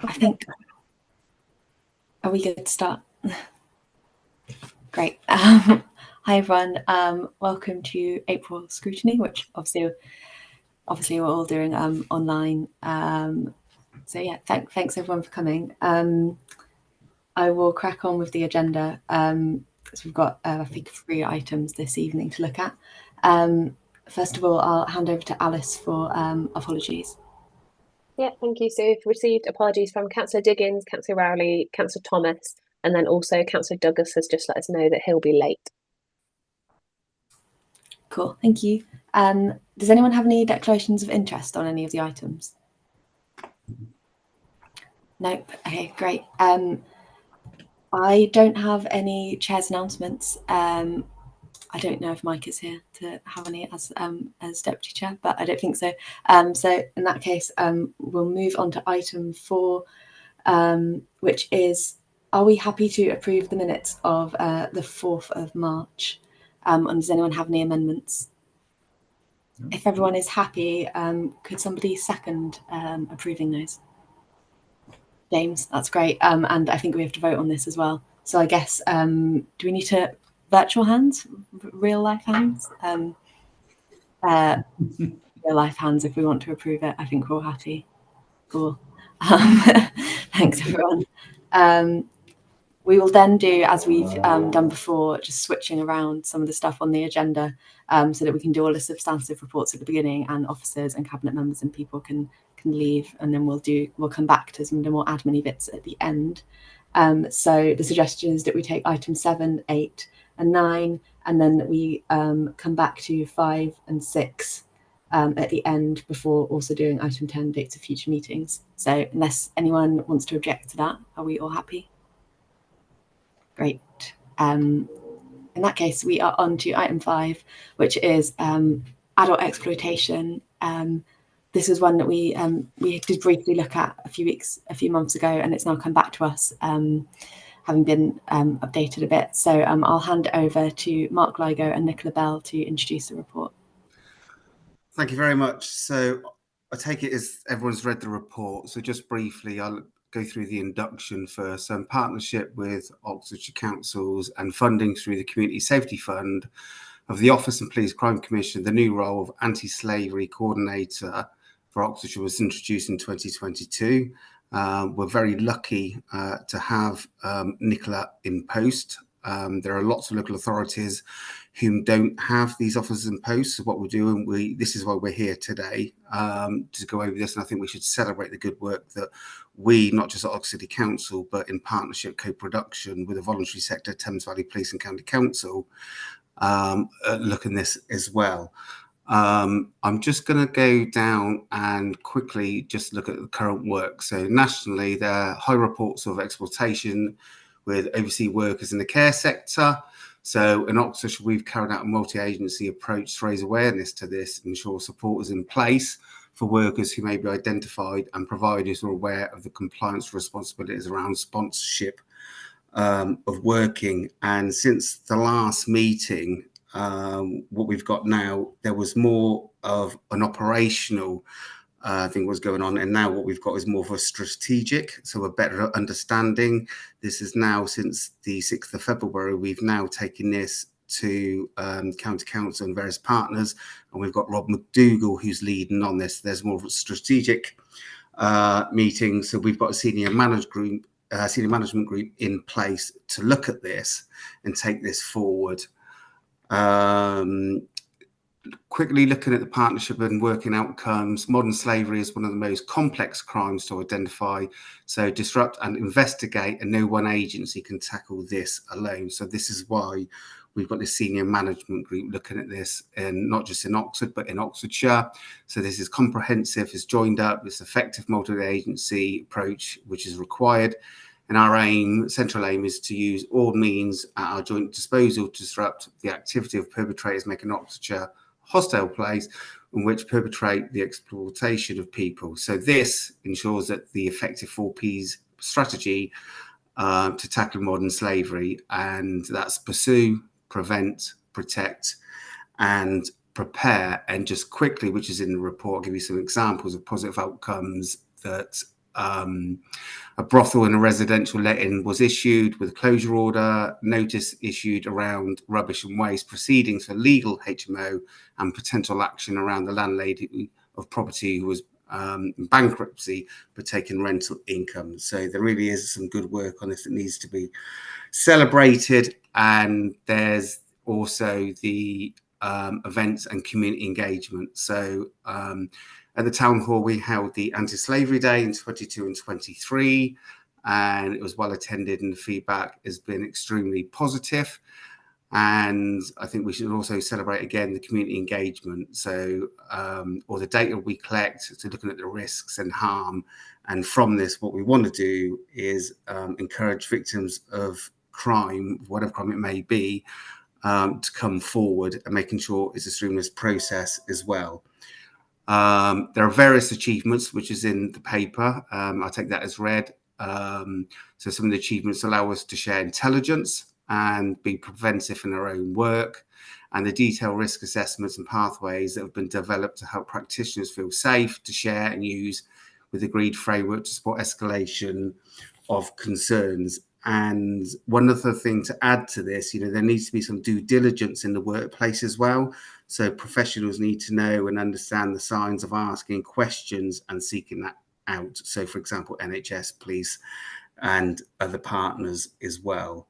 I think, are we good to start? Great. Hi everyone. Welcome to April Scrutiny, which obviously we're all doing online. So yeah, thanks everyone for coming. I will crack on with the agenda. So we've got I think 3 items this evening to look at. First of all, I'll hand over to Alice for apologies. Yeah, thank you. So we've received apologies from Councillor Diggins, Councillor Rowley, Councillor Thomas, and then also Councillor Douglas has just let us know that he'll be late. Cool, thank you. Does anyone have any declarations of interest on any of the items? Nope. Okay, great. I don't have any chair's announcements. I don't know if Mike is here to have any as deputy chair, but I don't think so. So in that case, we'll move on to item 4, which is, are we happy to approve the minutes of the 4th of March? And does anyone have any amendments? If everyone is happy, could somebody second approving those? James, that's great. And I think we have to vote on this as well. So I guess, do we need to virtual hands, real life hands? Real life hands if we want to approve it. I think we're all happy. Cool. Thanks everyone. We will then do, as we've done before, just switching around some of the stuff on the agenda so that we can do all the substantive reports at the beginning and officers and cabinet members and people can leave, and then we'll come back to some of the more admin bits at the end. So the suggestion is that we take items 7, 8 and 9 and then we come back to 5 and 6 at the end before also doing item 10, dates of future meetings. So unless anyone wants to object to that, are we all happy? Great. In that case, we are on to item 5, which is adult exploitation. This is one that we did briefly look at a few months ago, and it's now come back to us, having been updated a bit. So I'll hand over to Mark Ligo and Nicola Bell to introduce the report. Thank you very much. So I take it as everyone's read the report. So just briefly, I'll go through the induction first. So in partnership with Oxfordshire Councils and funding through the Community Safety Fund of the Office and Police Crime Commission, the new role of Anti-Slavery Coordinator for Oxfordshire was introduced in 2022. We're very lucky to have Nicola in post. There are lots of local authorities who don't have these officers in post. So what we're doing, this is why we're here today, to go over this. And I think we should celebrate the good work that we, not just at Oxford City Council, but in partnership, co-production with the voluntary sector, Thames Valley Police and County Council, look in this as well. I'm just going to go down and quickly just look at the current work. So nationally, there are high reports of exploitation with overseas workers in the care sector. So in Oxfordshire, we've carried out a multi-agency approach to raise awareness to this, ensure support is in place for workers who may be identified and providers who are aware of the compliance responsibilities around sponsorship of working. And since the last meeting, what we've got now, there was more of an operational thing was going on, and now what we've got is more of a strategic, so a better understanding. This is now, since the 6th of February, we've now taken this to County Council and various partners, and we've got Rob McDougall who's leading on this. There's more of a strategic meeting, so we've got a senior management group in place to look at this and take this forward. Quickly looking at the partnership and working outcomes, modern slavery is one of the most complex crimes to identify. So disrupt and investigate, and no one agency can tackle this alone. So this is why we've got this senior management group looking at this, and not just in Oxford, but in Oxfordshire. So this is comprehensive, it's joined up, this effective multi-agency approach, which is required. And our central aim is to use all means at our joint disposal to disrupt the activity of perpetrators making Oxfordshire hostile place in which perpetrate the exploitation of people. So this ensures that the effective 4Ps strategy to tackle modern slavery, and that's pursue, prevent, protect, and prepare. And just quickly, which is in the report, I'll give you some examples of positive outcomes that a brothel in a residential letting was issued with a closure order, notice issued around rubbish and waste, proceedings for legal HMO and potential action around the landlady of property who was in bankruptcy but taking rental income. So there really is some good work on this that needs to be celebrated. And there's also the events and community engagement. So at the town hall, we held the Anti-Slavery Day in 22 and 23, and it was well attended, and the feedback has been extremely positive. And I think we should also celebrate again the community engagement. So, or the data we collect, so looking at the risks and harm. And from this, what we want to do is encourage victims of crime, whatever crime it may be, to come forward, and making sure it's a seamless process as well. There are various achievements, which is in the paper. I take that as read. So some of the achievements allow us to share intelligence and be preventive in our own work, and the detailed risk assessments and pathways that have been developed to help practitioners feel safe to share and use with agreed framework to support escalation of concerns. And one other thing to add to this, there needs to be some due diligence in the workplace as well. So professionals need to know and understand the signs of asking questions and seeking that out. So, for example, NHS, police, and other partners as well.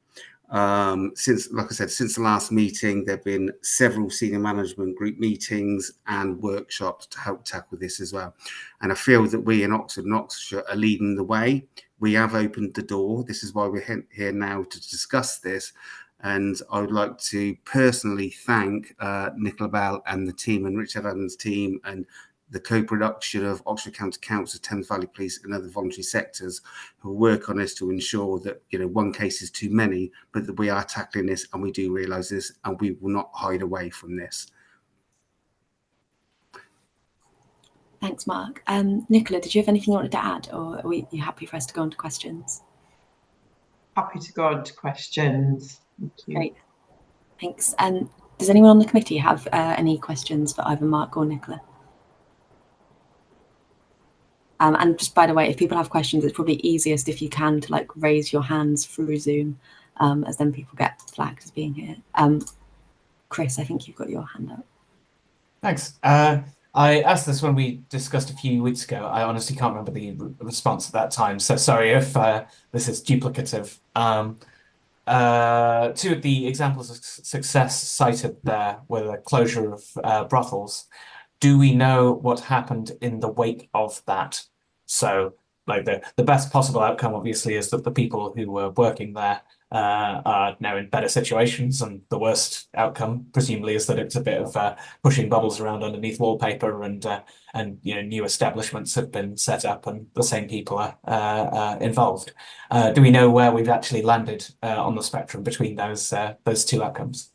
Since the last meeting, there have been several senior management group meetings and workshops to help tackle this as well. And I feel that we in Oxford and Oxfordshire are leading the way. We have opened the door. This is why we're here now to discuss this. And I would like to personally thank Nicola Bell and the team, and Richard Adams' team, and the co-production of Oxford County Council, Thames Valley Police, and other voluntary sectors who work on this to ensure that one case is too many, but that we are tackling this, and we do realise this, and we will not hide away from this. Thanks, Mark. Nicola, did you have anything you wanted to add, or are you happy for us to go on to questions? Happy to go on to questions. Thank you. Great, thanks. And does anyone on the committee have any questions for either Mark or Nicola? And just by the way, if people have questions, it's probably easiest if you can to raise your hands through Zoom, as then people get flagged as being here. Chris, I think you've got your hand up. Thanks. I asked this when we discussed a few weeks ago. I honestly can't remember the response at that time, so sorry if this is duplicative. Two of the examples of success cited there were the closure of brothels. Do we know what happened in the wake of that? So, the best possible outcome, obviously, is that the people who were working there are now in better situations, and the worst outcome, presumably, is that it's a bit of pushing bubbles around underneath wallpaper, and new establishments have been set up, and the same people are involved. Do we know where we've actually landed on the spectrum between those two outcomes?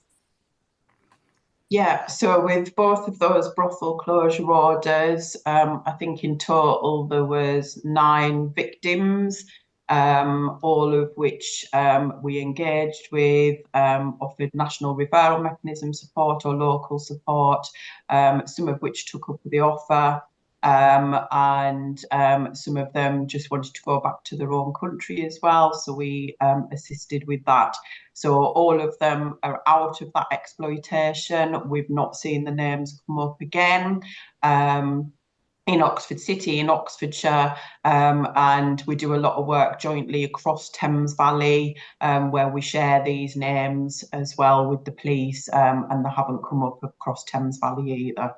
Yeah, so with both of those brothel closure orders, I think in total there was 9 victims, all of which we engaged with, offered national referral mechanism support or local support, some of which took up the offer, and some of them just wanted to go back to their own country as well, so we assisted with that. So all of them are out of that exploitation. We've not seen the names come up again in Oxford City, in Oxfordshire, and we do a lot of work jointly across Thames Valley, where we share these names as well with the police, and they haven't come up across Thames Valley either.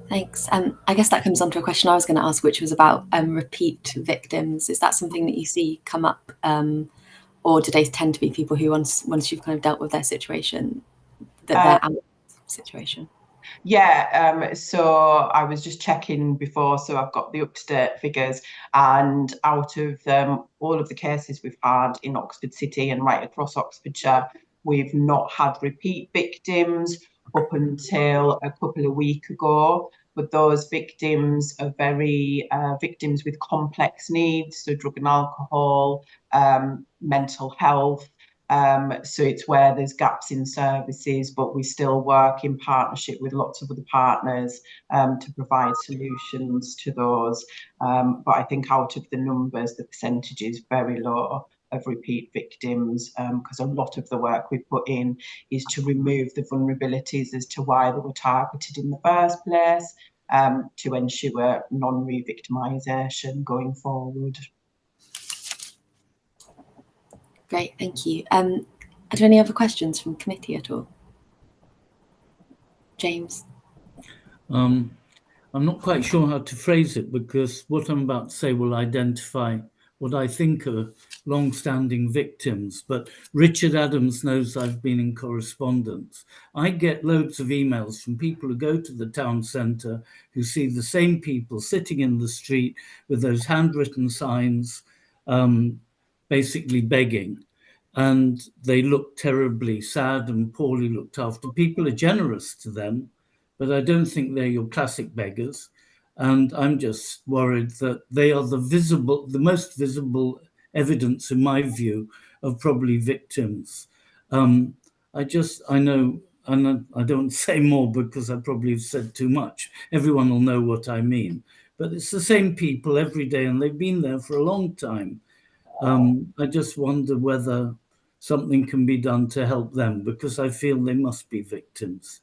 Thanks. I guess that comes on to a question I was going to ask, which was about repeat victims. Is that something that you see come up, or do they tend to be people who, once you've kind of dealt with their situation, that they're out of the situation? Yeah, so I was just checking before, so I've got the up-to-date figures, and out of all of the cases we've had in Oxford City and right across Oxfordshire, we've not had repeat victims up until a couple of weeks ago. But those victims are very victims with complex needs, so drug and alcohol, mental health, So it's where there's gaps in services, but we still work in partnership with lots of other partners to provide solutions to those. But I think out of the numbers, the percentage is very low of repeat victims, because a lot of the work we put in is to remove the vulnerabilities as to why they were targeted in the first place, to ensure non-re-victimisation going forward. Great, thank you. Are there any other questions from committee at all? James? I'm not quite sure how to phrase it, because what I'm about to say will identify what I think are long-standing victims. But Richard Adams knows I've been in correspondence. I get loads of emails from people who go to the town centre, who see the same people sitting in the street with those handwritten signs, basically begging. And they look terribly sad and poorly looked after. People are generous to them, but I don't think they're your classic beggars. And I'm just worried that they are the most visible evidence, in my view, of probably victims. I know, and I don't say more because I probably have said too much. Everyone will know what I mean. But it's the same people every day, and they've been there for a long time. I just wonder whether something can be done to help them, because I feel they must be victims.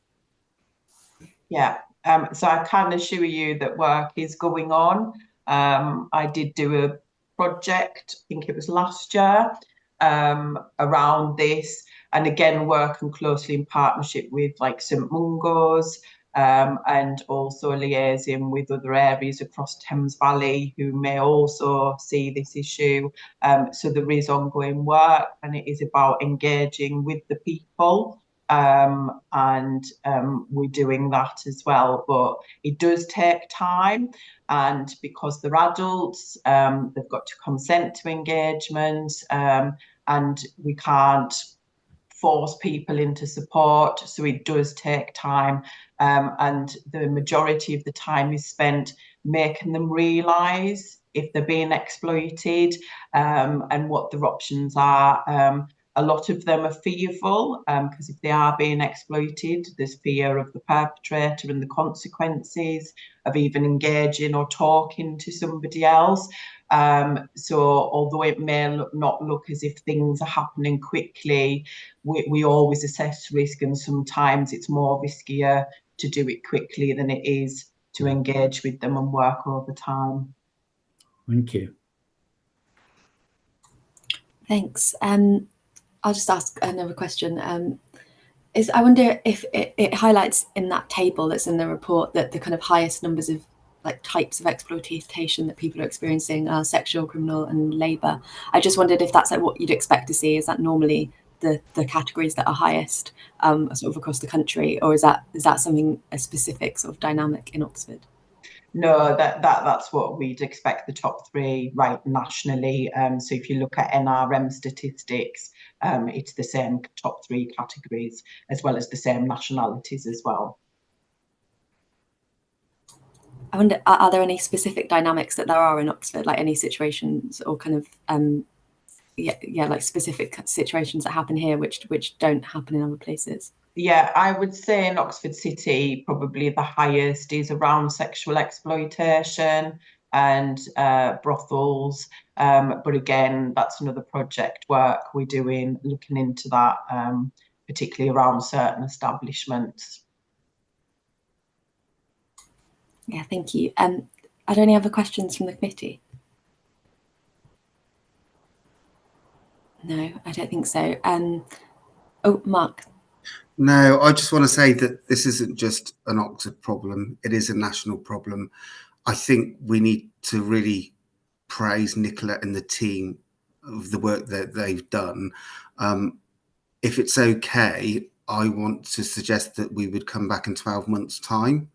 Yeah, so I can assure you that work is going on. I did do a project, I think it was last year, around this, and again working closely in partnership with like St Mungo's, and also liaising with other areas across Thames Valley who may also see this issue. So there is ongoing work, and it is about engaging with the people. And we're doing that as well, but it does take time, and because they're adults, they've got to consent to engagement, and we can't force people into support, so it does take time, and the majority of the time is spent making them realise if they're being exploited, and what their options are. A lot of them are fearful, because if they are being exploited, there's fear of the perpetrator and the consequences of even engaging or talking to somebody else. So although it may not look as if things are happening quickly, we always assess risk, and sometimes it's more riskier to do it quickly than it is to engage with them and work over time. Thank you. Thanks. I'll just ask another question. I wonder if it highlights in that table that's in the report that the kind of highest numbers of like types of exploitation that people are experiencing are sexual, criminal, and labour. I just wondered if that's like what you'd expect to see. Is that normally the categories that are highest sort of across the country, or is that something, a specific sort of dynamic in Oxford? No, that's what we'd expect, the top three right nationally. So if you look at NRM statistics, it's the same top three categories, as well as the same nationalities as well. I wonder, are there any specific dynamics that there are in Oxford, like any situations or kind of like specific situations that happen here which don't happen in other places? Yeah, I would say in Oxford City, probably the highest is around sexual exploitation and brothels. But again, that's another project work we're doing, looking into that, particularly around certain establishments. Yeah, thank you. Are there any other questions from the committee? No, I don't think so. Oh, Mark. No, I just want to say that this isn't just an Oxford problem. It is a national problem. I think we need to really praise Nicola and the team of the work that they've done. If it's okay, I want to suggest that we would come back in 12 months' time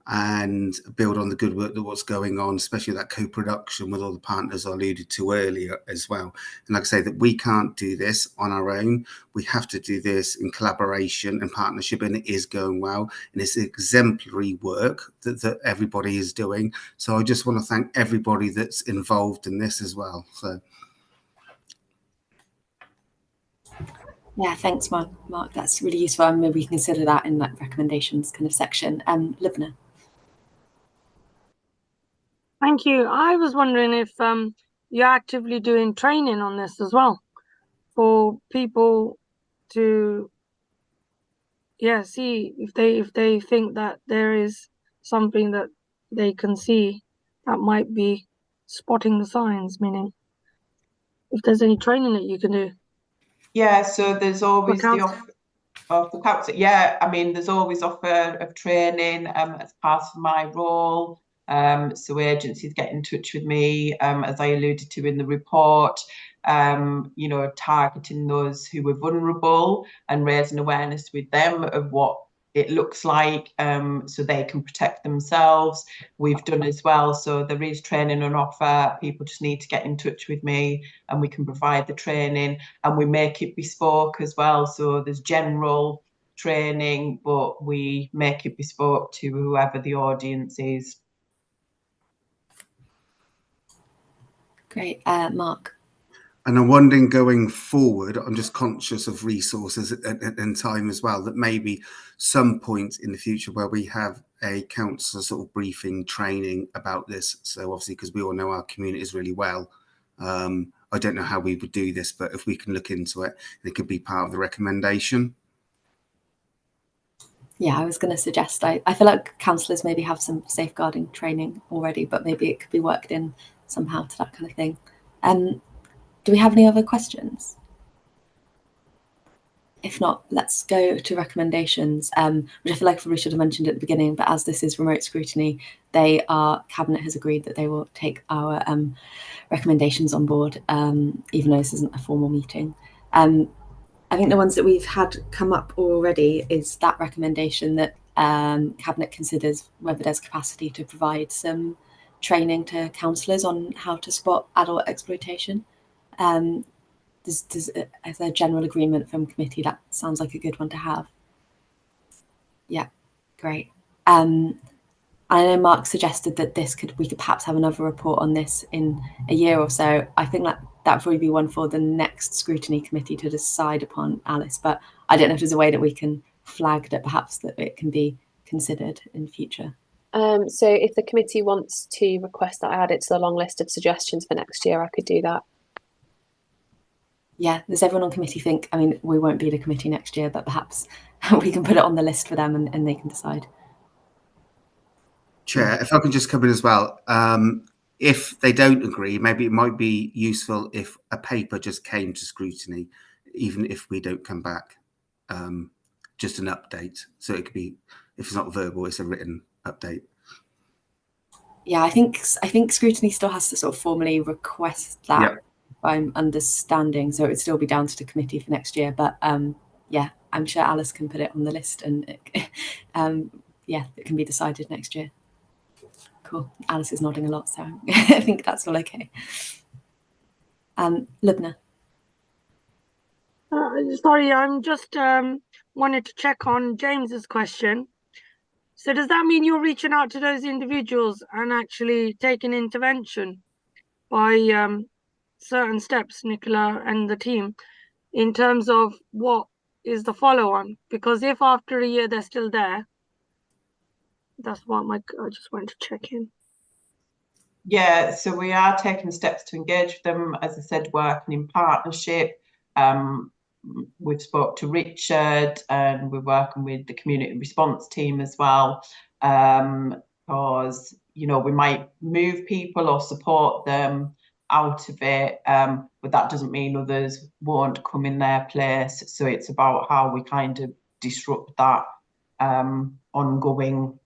and build on the good work that what's going on, especially that co-production with all the partners I alluded to earlier as well. And like I say, that we can't do this on our own. We have to do this in collaboration and partnership, and it is going well. And it's exemplary work that everybody is doing. So I just want to thank everybody that's involved in this as well. So Yeah, thanks, Mark. That's really useful. And maybe we can consider that in that recommendations kind of section. Lubna. Thank you. I was wondering if you're actively doing training on this as well for people to see if they think that there is something that they can see that might be spotting the signs, meaning if there's any training that you can do. Yeah, so there's always the council. for council. Yeah, I mean, there's always offer of training as part of my role. So agencies get in touch with me, as I alluded to in the report, you know, targeting those who are vulnerable and raising awareness with them of what it looks like, so they can protect themselves. We've done as well. So there is training on offer. People just need to get in touch with me and we can provide the training, and we make it bespoke as well. So there's general training, but we make it bespoke to whoever the audience is. Great. Mark. And I'm wondering going forward, I'm just conscious of resources and time as well, that maybe some point in the future where we have a council sort of briefing training about this. So obviously, because we all know our communities really well, I don't know how we would do this, but if we can look into it, it could be part of the recommendation. Yeah, I was going to suggest, I feel like councillors maybe have some safeguarding training already, but maybe it could be worked in somehow to that kind of thing. Do we have any other questions? If not, let's go to recommendations, which I feel like I probably should have mentioned at the beginning, but as this is remote scrutiny, Cabinet has agreed that they will take our recommendations on board, even though this isn't a formal meeting. I think the ones that we've had come up already is that recommendation that Cabinet considers whether there's capacity to provide some training to councillors on how to spot adult exploitation. Is there general agreement from committee? That sounds like a good one to have. Yeah, great. I know Mark suggested that we could perhaps have another report on this in a year or so. I think that would probably be one for the next scrutiny committee to decide upon, Alice, but I don't know if there's a way that we can flag that perhaps that it can be considered in future. So if the committee wants to request that I add it to the long list of suggestions for next year, I could do that. Yeah, does everyone on committee think, I mean, we won't be the committee next year, but perhaps we can put it on the list for them and they can decide. Chair, if I can just come in as well. If they don't agree, maybe it might be useful if a paper just came to scrutiny, even if we don't come back, just an update. So it could be, if it's not verbal, it's a written update. Yeah, I think scrutiny still has to sort of formally request that. Yep. I'm understanding, so it would still be down to the committee for next year. But yeah, I'm sure Alice can put it on the list, and yeah, it can be decided next year. Cool. Alice is nodding a lot, so I think that's all okay. Lubna. Sorry, I'm just wanted to check on James's question. So does that mean you're reaching out to those individuals and actually taking intervention by certain steps, Nicola and the team, in terms of what is the follow-on? Because if after a year they're still there, that's what I just wanted to check in. Yeah, so we are taking steps to engage with them, as I said, working in partnership. We've spoke to Richard and we're working with the community response team as well, because, you know, we might move people or support them out of it, but that doesn't mean others won't come in their place. So it's about how we kind of disrupt that ongoing.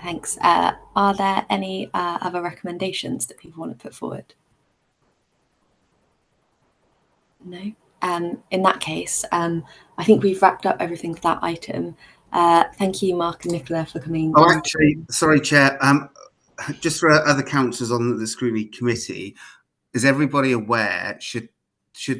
Thanks. Are there any other recommendations that people want to put forward? No. In that case, I think we've wrapped up everything for that item. Thank you, Mark and Nicola, for coming. Oh, actually, sorry, Chair. Just for other councillors on the scrutiny committee, is everybody aware, should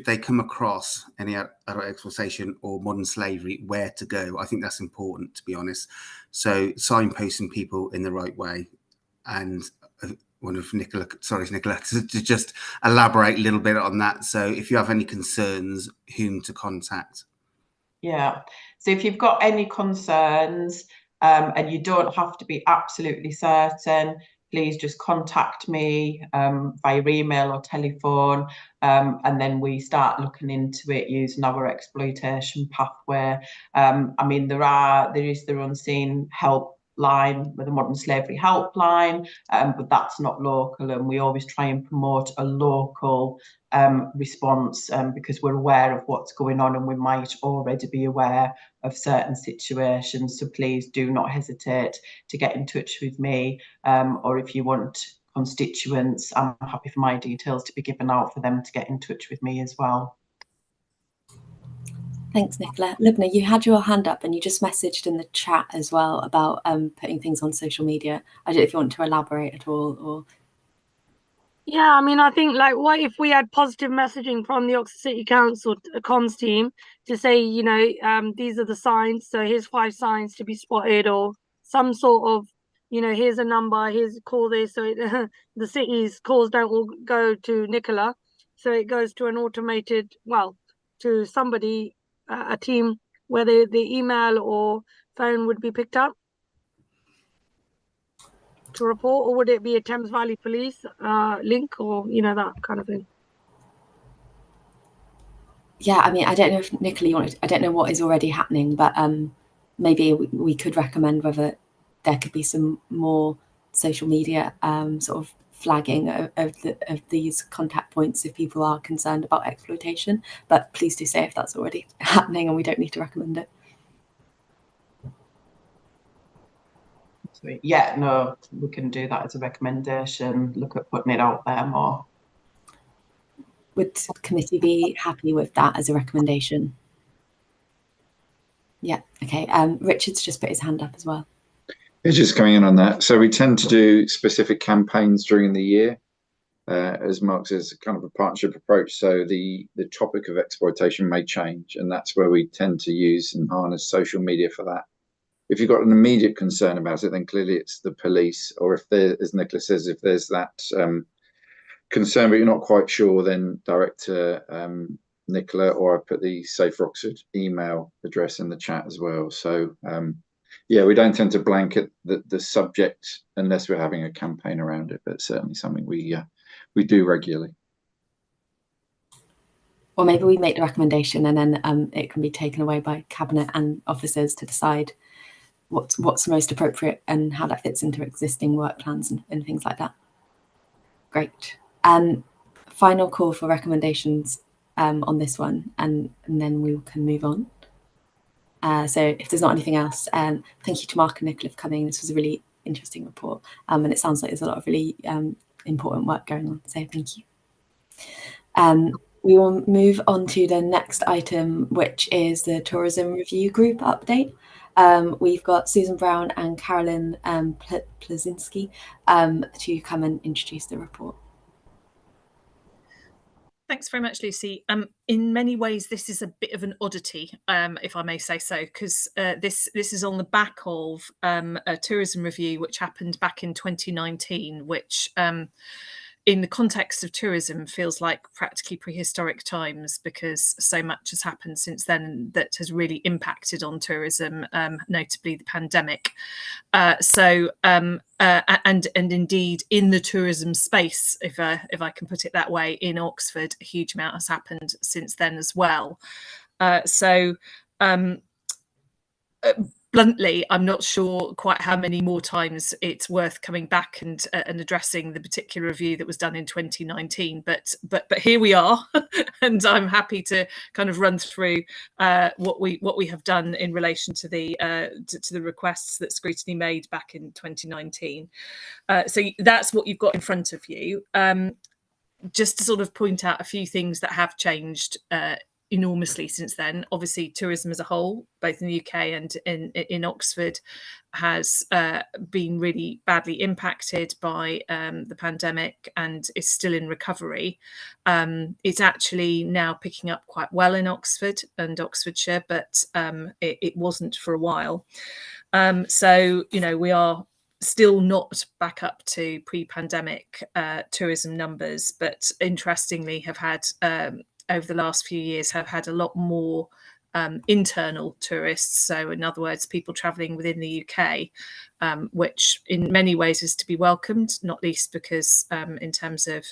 they come across any adult exploitation or modern slavery, where to go? I think that's important, to be honest. So signposting people in the right way, and wonder if Nicola, to just elaborate a little bit on that. So if you have any concerns, whom to contact? Yeah. So if you've got any concerns, and you don't have to be absolutely certain, please just contact me via email or telephone, and then we start looking into it using our exploitation pathway. I mean, there is the unseen helpline with the modern slavery helpline, but that's not local, and we always try and promote a local response, because we're aware of what's going on and we might already be aware of certain situations. So please do not hesitate to get in touch with me, or if you want constituents, I'm happy for my details to be given out for them to get in touch with me as well. Thanks, Nicola. Lubna, you had your hand up and you just messaged in the chat as well about putting things on social media. I don't know if you want to elaborate at all, or... Yeah, I mean, I think, like, what if we had positive messaging from the Oxford City Council comms team to say, you know, these are the signs, so here's 5 signs to be spotted, or some sort of, you know, here's a number, here's call this, so the city's calls don't all go to Nicola, so it goes to an automated, well, to somebody, a team, whether the email or phone would be picked up to report, or would it be a Thames Valley Police link, or, you know, that kind of thing? Yeah, I mean, I don't know if Nicola, you wanted, I don't know what is already happening, but maybe we could recommend whether there could be some more social media sort of flagging of these contact points if people are concerned about exploitation. But please do say if that's already happening and we don't need to recommend it. Yeah, no, we can do that as a recommendation, look at putting it out there more. Would the committee be happy with that as a recommendation? Yeah, okay. Richard's just put his hand up as well. It's just coming in on that. So we tend to do specific campaigns during the year, as Mark says, kind of a partnership approach. So the topic of exploitation may change, and that's where we tend to use and harness social media for that. If you've got an immediate concern about it, then clearly it's the police, or if there, as Nicola says, if there's that concern but you're not quite sure, then direct to Nicola, or I put the Safe Oxford email address in the chat as well. So yeah, we don't tend to blanket the subject unless we're having a campaign around it, but certainly something we do regularly. Or maybe we make the recommendation and then it can be taken away by cabinet and officers to decide what's most appropriate and how that fits into existing work plans and things like that. Great. Final call for recommendations on this one, and then we can move on. So if there's not anything else, thank you to Mark and Nicola for coming. This was a really interesting report, and it sounds like there's a lot of really important work going on, so thank you. We will move on to the next item, which is the Tourism Review Group update. We've got Susan Brown and Carolyn Plazinski to come and introduce the report. Thanks very much, Lucy. In many ways, this is a bit of an oddity, if I may say so, because this is on the back of a tourism review which happened back in 2019, which in the context of tourism feels like practically prehistoric times, because so much has happened since then that has really impacted on tourism, notably the pandemic. And indeed in the tourism space, if I can put it that way, in Oxford, a huge amount has happened since then as well. Bluntly, I'm not sure quite how many more times it's worth coming back and addressing the particular review that was done in 2019. But here we are, and I'm happy to kind of run through what we have done in relation to the requests that Scrutiny made back in 2019. So that's what you've got in front of you. Just to sort of point out a few things that have changed enormously since then. Obviously, tourism as a whole, both in the UK and in Oxford, has been really badly impacted by the pandemic and is still in recovery. It's actually now picking up quite well in Oxford and Oxfordshire, but it wasn't for a while. So, you know, we are still not back up to pre-pandemic tourism numbers, but interestingly have had over the last few years have had a lot more internal tourists. So in other words, people travelling within the UK, which in many ways is to be welcomed, not least because in terms of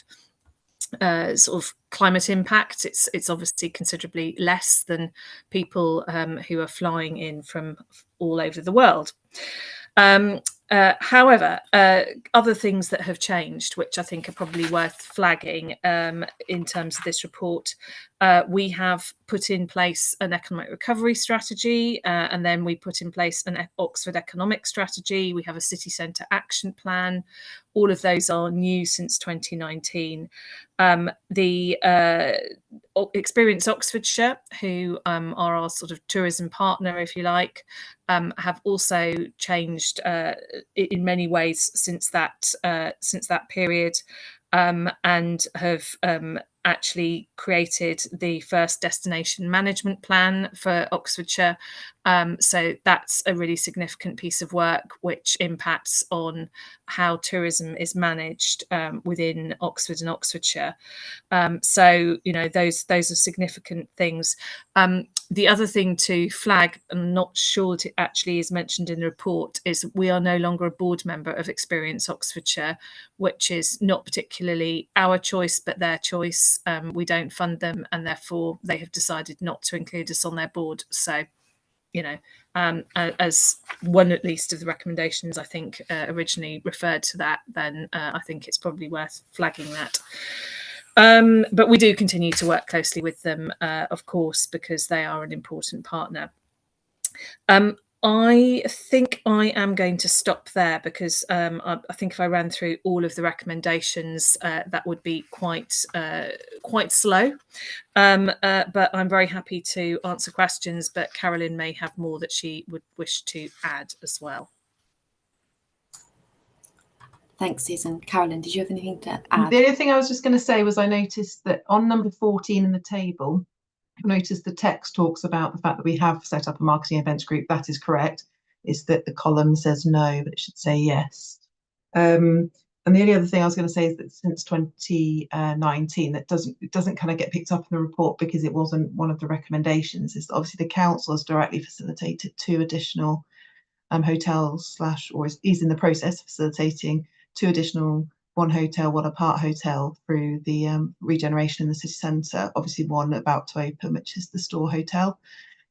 sort of climate impact, it's obviously considerably less than people who are flying in from all over the world. However, other things that have changed, which I think are probably worth flagging in terms of this report, we have put in place an economic recovery strategy, and then we put in place an Oxford economic strategy. We have a city centre action plan. All of those are new since 2019. The Experience Oxfordshire, who are our sort of tourism partner, if you like, have also changed in many ways since that period, and have actually created the first destination management plan for Oxfordshire. So that's a really significant piece of work which impacts on how tourism is managed within Oxford and Oxfordshire. So, you know, those are significant things. The other thing to flag, I'm not sure it actually is mentioned in the report, is we are no longer a board member of Experience Oxfordshire, which is not particularly our choice, but their choice. We don't fund them, and therefore they have decided not to include us on their board. So, you know, as one at least of the recommendations, I think originally referred to that, then I think it's probably worth flagging that. But we do continue to work closely with them, of course, because they are an important partner. I think I am going to stop there because I think if I ran through all of the recommendations, that would be quite slow. But I'm very happy to answer questions, but Carolyn may have more that she would wish to add as well. Thanks, Susan. Carolyn, did you have anything to add? The only thing I was just going to say was I noticed that on number 14 in the table, I noticed the text talks about the fact that we have set up a marketing events group. That is correct. It's that the column says no, but it should say yes. And the only other thing I was going to say is that since 2019, it doesn't kind of get picked up in the report because it wasn't one of the recommendations. Is obviously the council has directly facilitated 2 additional hotels or is in the process of facilitating 2 additional, 1 hotel, 1 apart hotel through the regeneration in the city centre. Obviously, one about to open, which is the Store Hotel,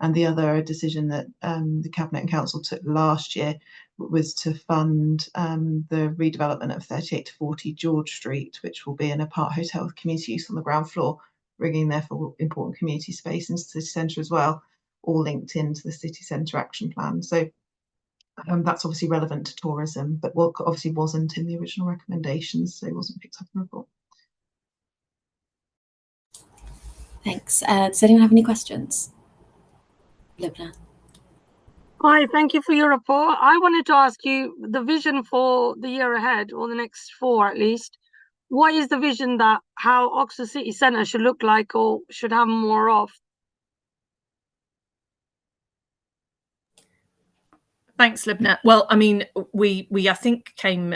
and the other, a decision that the Cabinet and Council took last year, was to fund the redevelopment of 38 to 40 George Street, which will be an apart hotel with community use on the ground floor, bringing therefore important community space into the city centre as well, all linked into the city centre action plan. So that's obviously relevant to tourism, but what obviously wasn't in the original recommendations, so it wasn't picked up in the report. Thanks. Does anyone have any questions? Libna. Hi, thank you for your report. I wanted to ask you the vision for the year ahead, or the next 4 at least. What is the vision that how Oxford City Centre should look like or should have more of? Thanks, Libna. Well, I mean, we I think came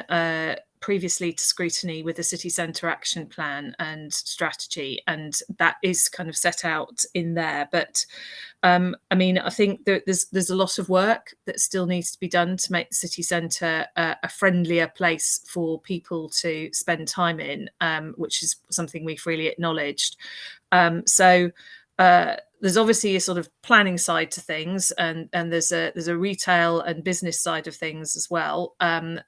previously to Scrutiny with a city centre action plan and strategy, and that is kind of set out in there. But I mean, I think that there's a lot of work that still needs to be done to make the city centre a friendlier place for people to spend time in, which is something we've really acknowledged. So there's obviously a sort of planning side to things, and there's a retail and business side of things as well,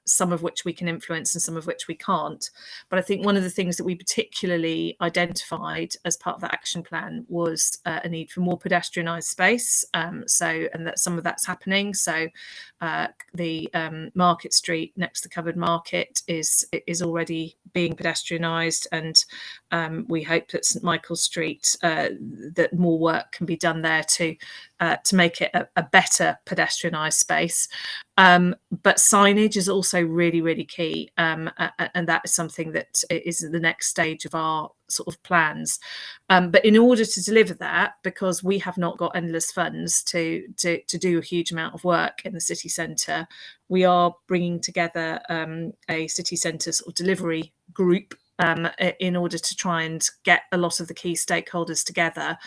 some of which we can influence and some of which we can't. But I think one of the things that we particularly identified as part of that action plan was a need for more pedestrianised space. And that some of that's happening. So the Market Street next to Covered Market is already being pedestrianised, and we hope that St Michael's Street, that more work can be done there to make it a better pedestrianised space. But signage is also really, really key, and that is something that is the next stage of our sort of plans. But in order to deliver that, because we have not got endless funds to do a huge amount of work in the city centre, we are bringing together a city centre sort of delivery group in order to try and get a lot of the key stakeholders together.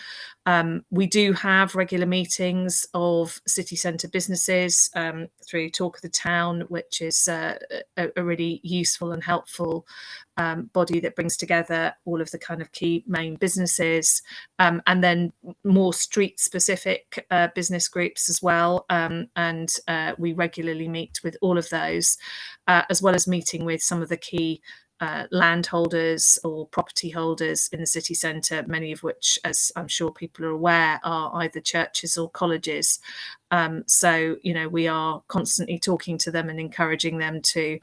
We do have regular meetings of city centre businesses through Talk of the Town, which is a really useful and helpful body that brings together all of the kind of key main businesses, and then more street specific business groups as well. And we regularly meet with all of those, as well as meeting with some of the key landholders or property holders in the city centre, many of which, as I'm sure people are aware, are either churches or colleges. So, you know, we are constantly talking to them and encouraging them to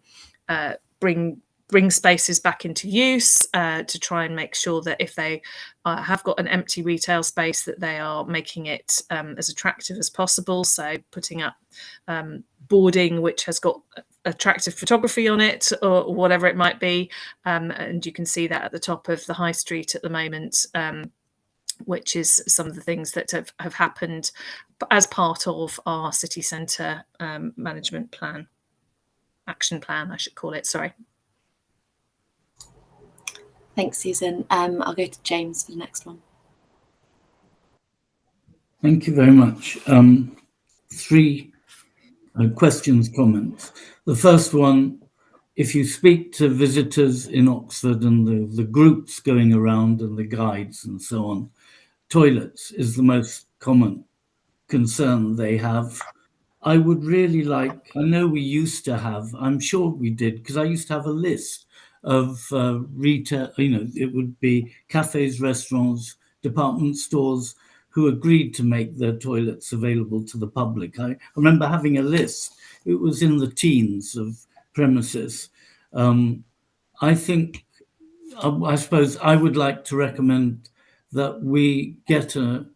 bring spaces back into use, to try and make sure that if they have got an empty retail space, that they are making it as attractive as possible. So putting up boarding which has got attractive photography on it, or whatever it might be, and you can see that at the top of the high street at the moment, which is some of the things that have happened as part of our city centre management plan, action plan I should call it, sorry. Thanks, Susan. I'll go to James for the next one. Thank you very much. Three questions, comments. The first one, if you speak to visitors in Oxford and the groups going around and the guides and so on, toilets is the most common concern they have. I would really like, I know we used to have, I'm sure we did, because I used to have a list of retail, you know, it would be cafes, restaurants, department stores who agreed to make their toilets available to the public. I remember having a list. It was in the teens of premises. I think, I suppose I would like to recommend that we get a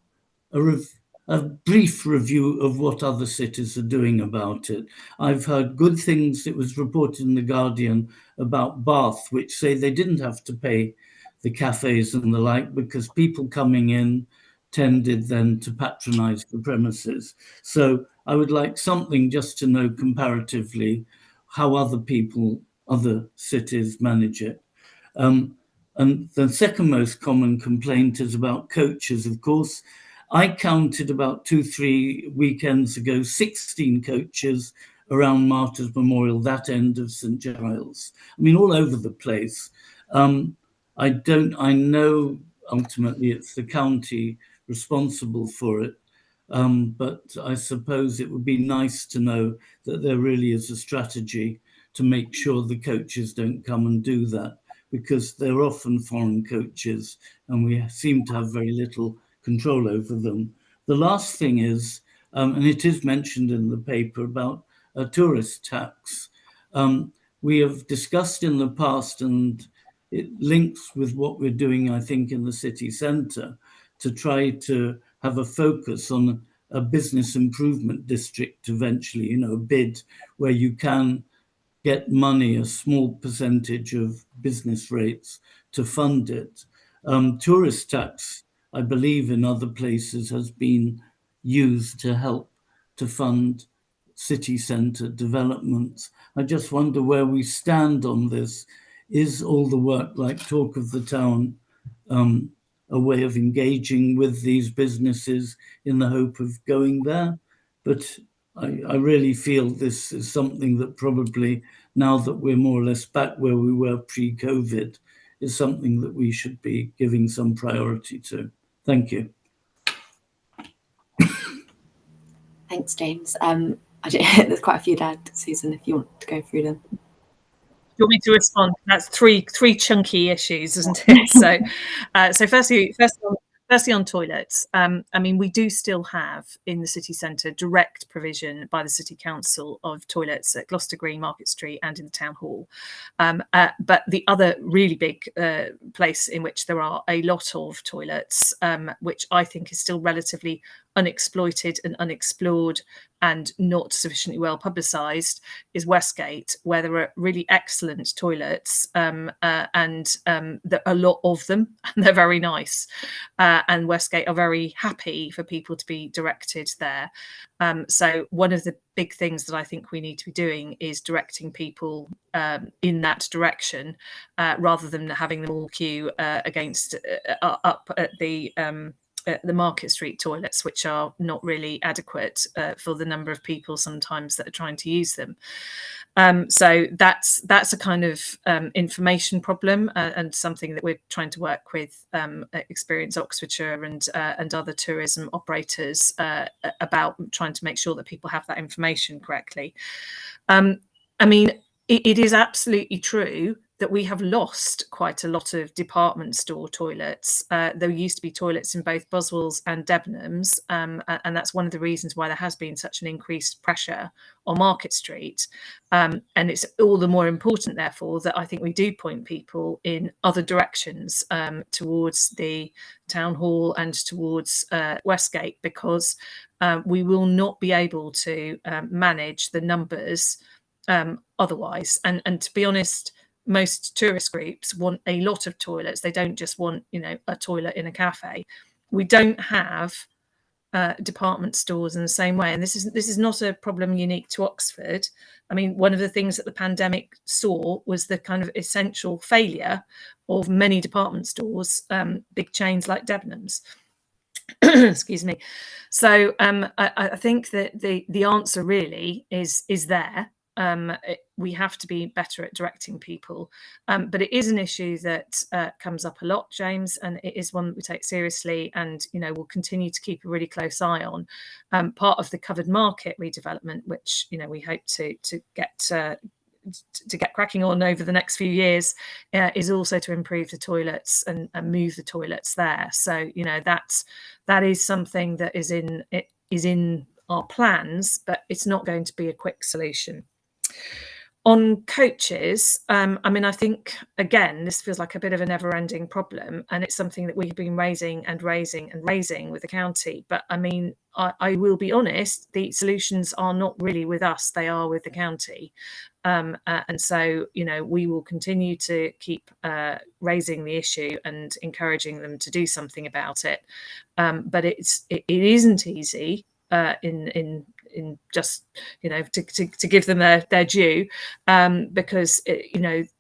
brief review of what other cities are doing about it. I've heard good things. It was reported in The Guardian about Bath, which say they didn't have to pay the cafes and the like because people coming in tended then to patronize the premises. So I would like something just to know comparatively how other cities manage it. And the second most common complaint is about coaches, of course. I counted about 2-3 weekends ago, 16 coaches around Martyrs Memorial, that end of St. Giles. I mean, all over the place. I know ultimately it's the county responsible for it, but I suppose it would be nice to know that there really is a strategy to make sure the coaches don't come and do that, because they're often foreign coaches and we seem to have very little control over them. The last thing is, and it is mentioned in the paper, about a tourist tax. We have discussed in the past, and it links with what we're doing, I think, in the city centre, to try to have a focus on a business improvement district eventually, you know, a bid where you can get money, a small percentage of business rates to fund it. Tourist tax, I believe in other places, has been used to help to fund city centre developments. I just wonder where we stand on this. Is all the work like Talk of the Town a way of engaging with these businesses in the hope of going there? But I really feel this is something that probably, now that we're more or less back where we were pre-COVID, is something that we should be giving some priority to. Thank you. Thanks, James. There's quite a few there, Susan, if you want to go through them. You want me to respond? That's three chunky issues, isn't it? So firstly on toilets. I mean, we do still have in the city centre direct provision by the city council of toilets at Gloucester Green, Market Street, and in the town hall. But the other really big place in which there are a lot of toilets, which I think is still relatively unexploited and unexplored and not sufficiently well publicised is Westgate, where there are really excellent toilets and there are a lot of them, and they're very nice. And Westgate are very happy for people to be directed there. So one of the big things that I think we need to be doing is directing people in that direction, rather than having them all queue against up at the Market Street toilets, which are not really adequate for the number of people sometimes that are trying to use them. So that's a kind of information problem, and something that we're trying to work with Experience Oxfordshire and other tourism operators about, trying to make sure that people have that information correctly. I mean, it is absolutely true that we have lost quite a lot of department store toilets. There used to be toilets in both Boswell's and Debenhams, and that's one of the reasons why there has been such an increased pressure on Market Street. And it's all the more important, therefore, that I think we do point people in other directions, towards the Town Hall and towards Westgate, because we will not be able to manage the numbers otherwise. And to be honest, most tourist groups want a lot of toilets. They don't just want, a toilet in a cafe. We don't have department stores in the same way, and this is not a problem unique to Oxford. I mean, one of the things that the pandemic saw was the kind of essential failure of many department stores, big chains like Debenhams. Excuse me. So I think that the answer really is there. We have to be better at directing people, but it is an issue that comes up a lot, James, and it is one that we take seriously, and we'll continue to keep a really close eye on. Part of the covered market redevelopment, which we hope to get cracking on over the next few years, is also to improve the toilets and move the toilets there. So that is something that is in our plans, but it's not going to be a quick solution. On coaches, I mean, I think, again, this feels like a bit of a never-ending problem, and it's something that we've been raising with the county. But I mean, I will be honest, the solutions are not really with us, they are with the county. And so, we will continue to keep raising the issue and encouraging them to do something about it. But it isn't easy in just to give them their due, because it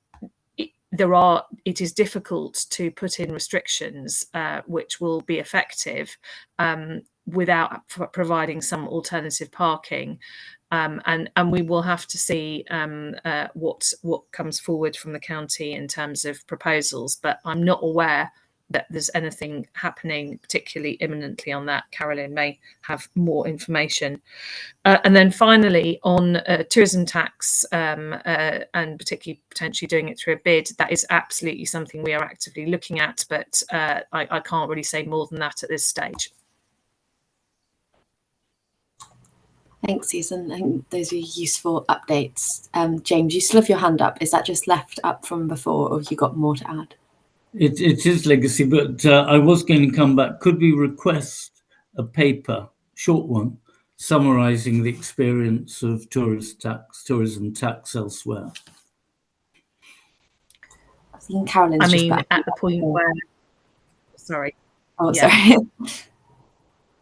is difficult to put in restrictions which will be effective without providing some alternative parking, and we will have to see what comes forward from the county in terms of proposals, but I'm not aware that there's anything happening particularly imminently on that. Carolyn may have more information. And then finally, on tourism tax, and particularly potentially doing it through a bid, that is absolutely something we are actively looking at, but I can't really say more than that at this stage. Thanks, Susan. I think those are useful updates. James, you still have your hand up. Is that just left up from before, or have you got more to add? It is legacy, but I was going to come back. Could we request a paper, short one, summarising the experience of tourism tax elsewhere? I think Carolyn's I just mean, back at the point where, sorry. Oh, Yeah. sorry.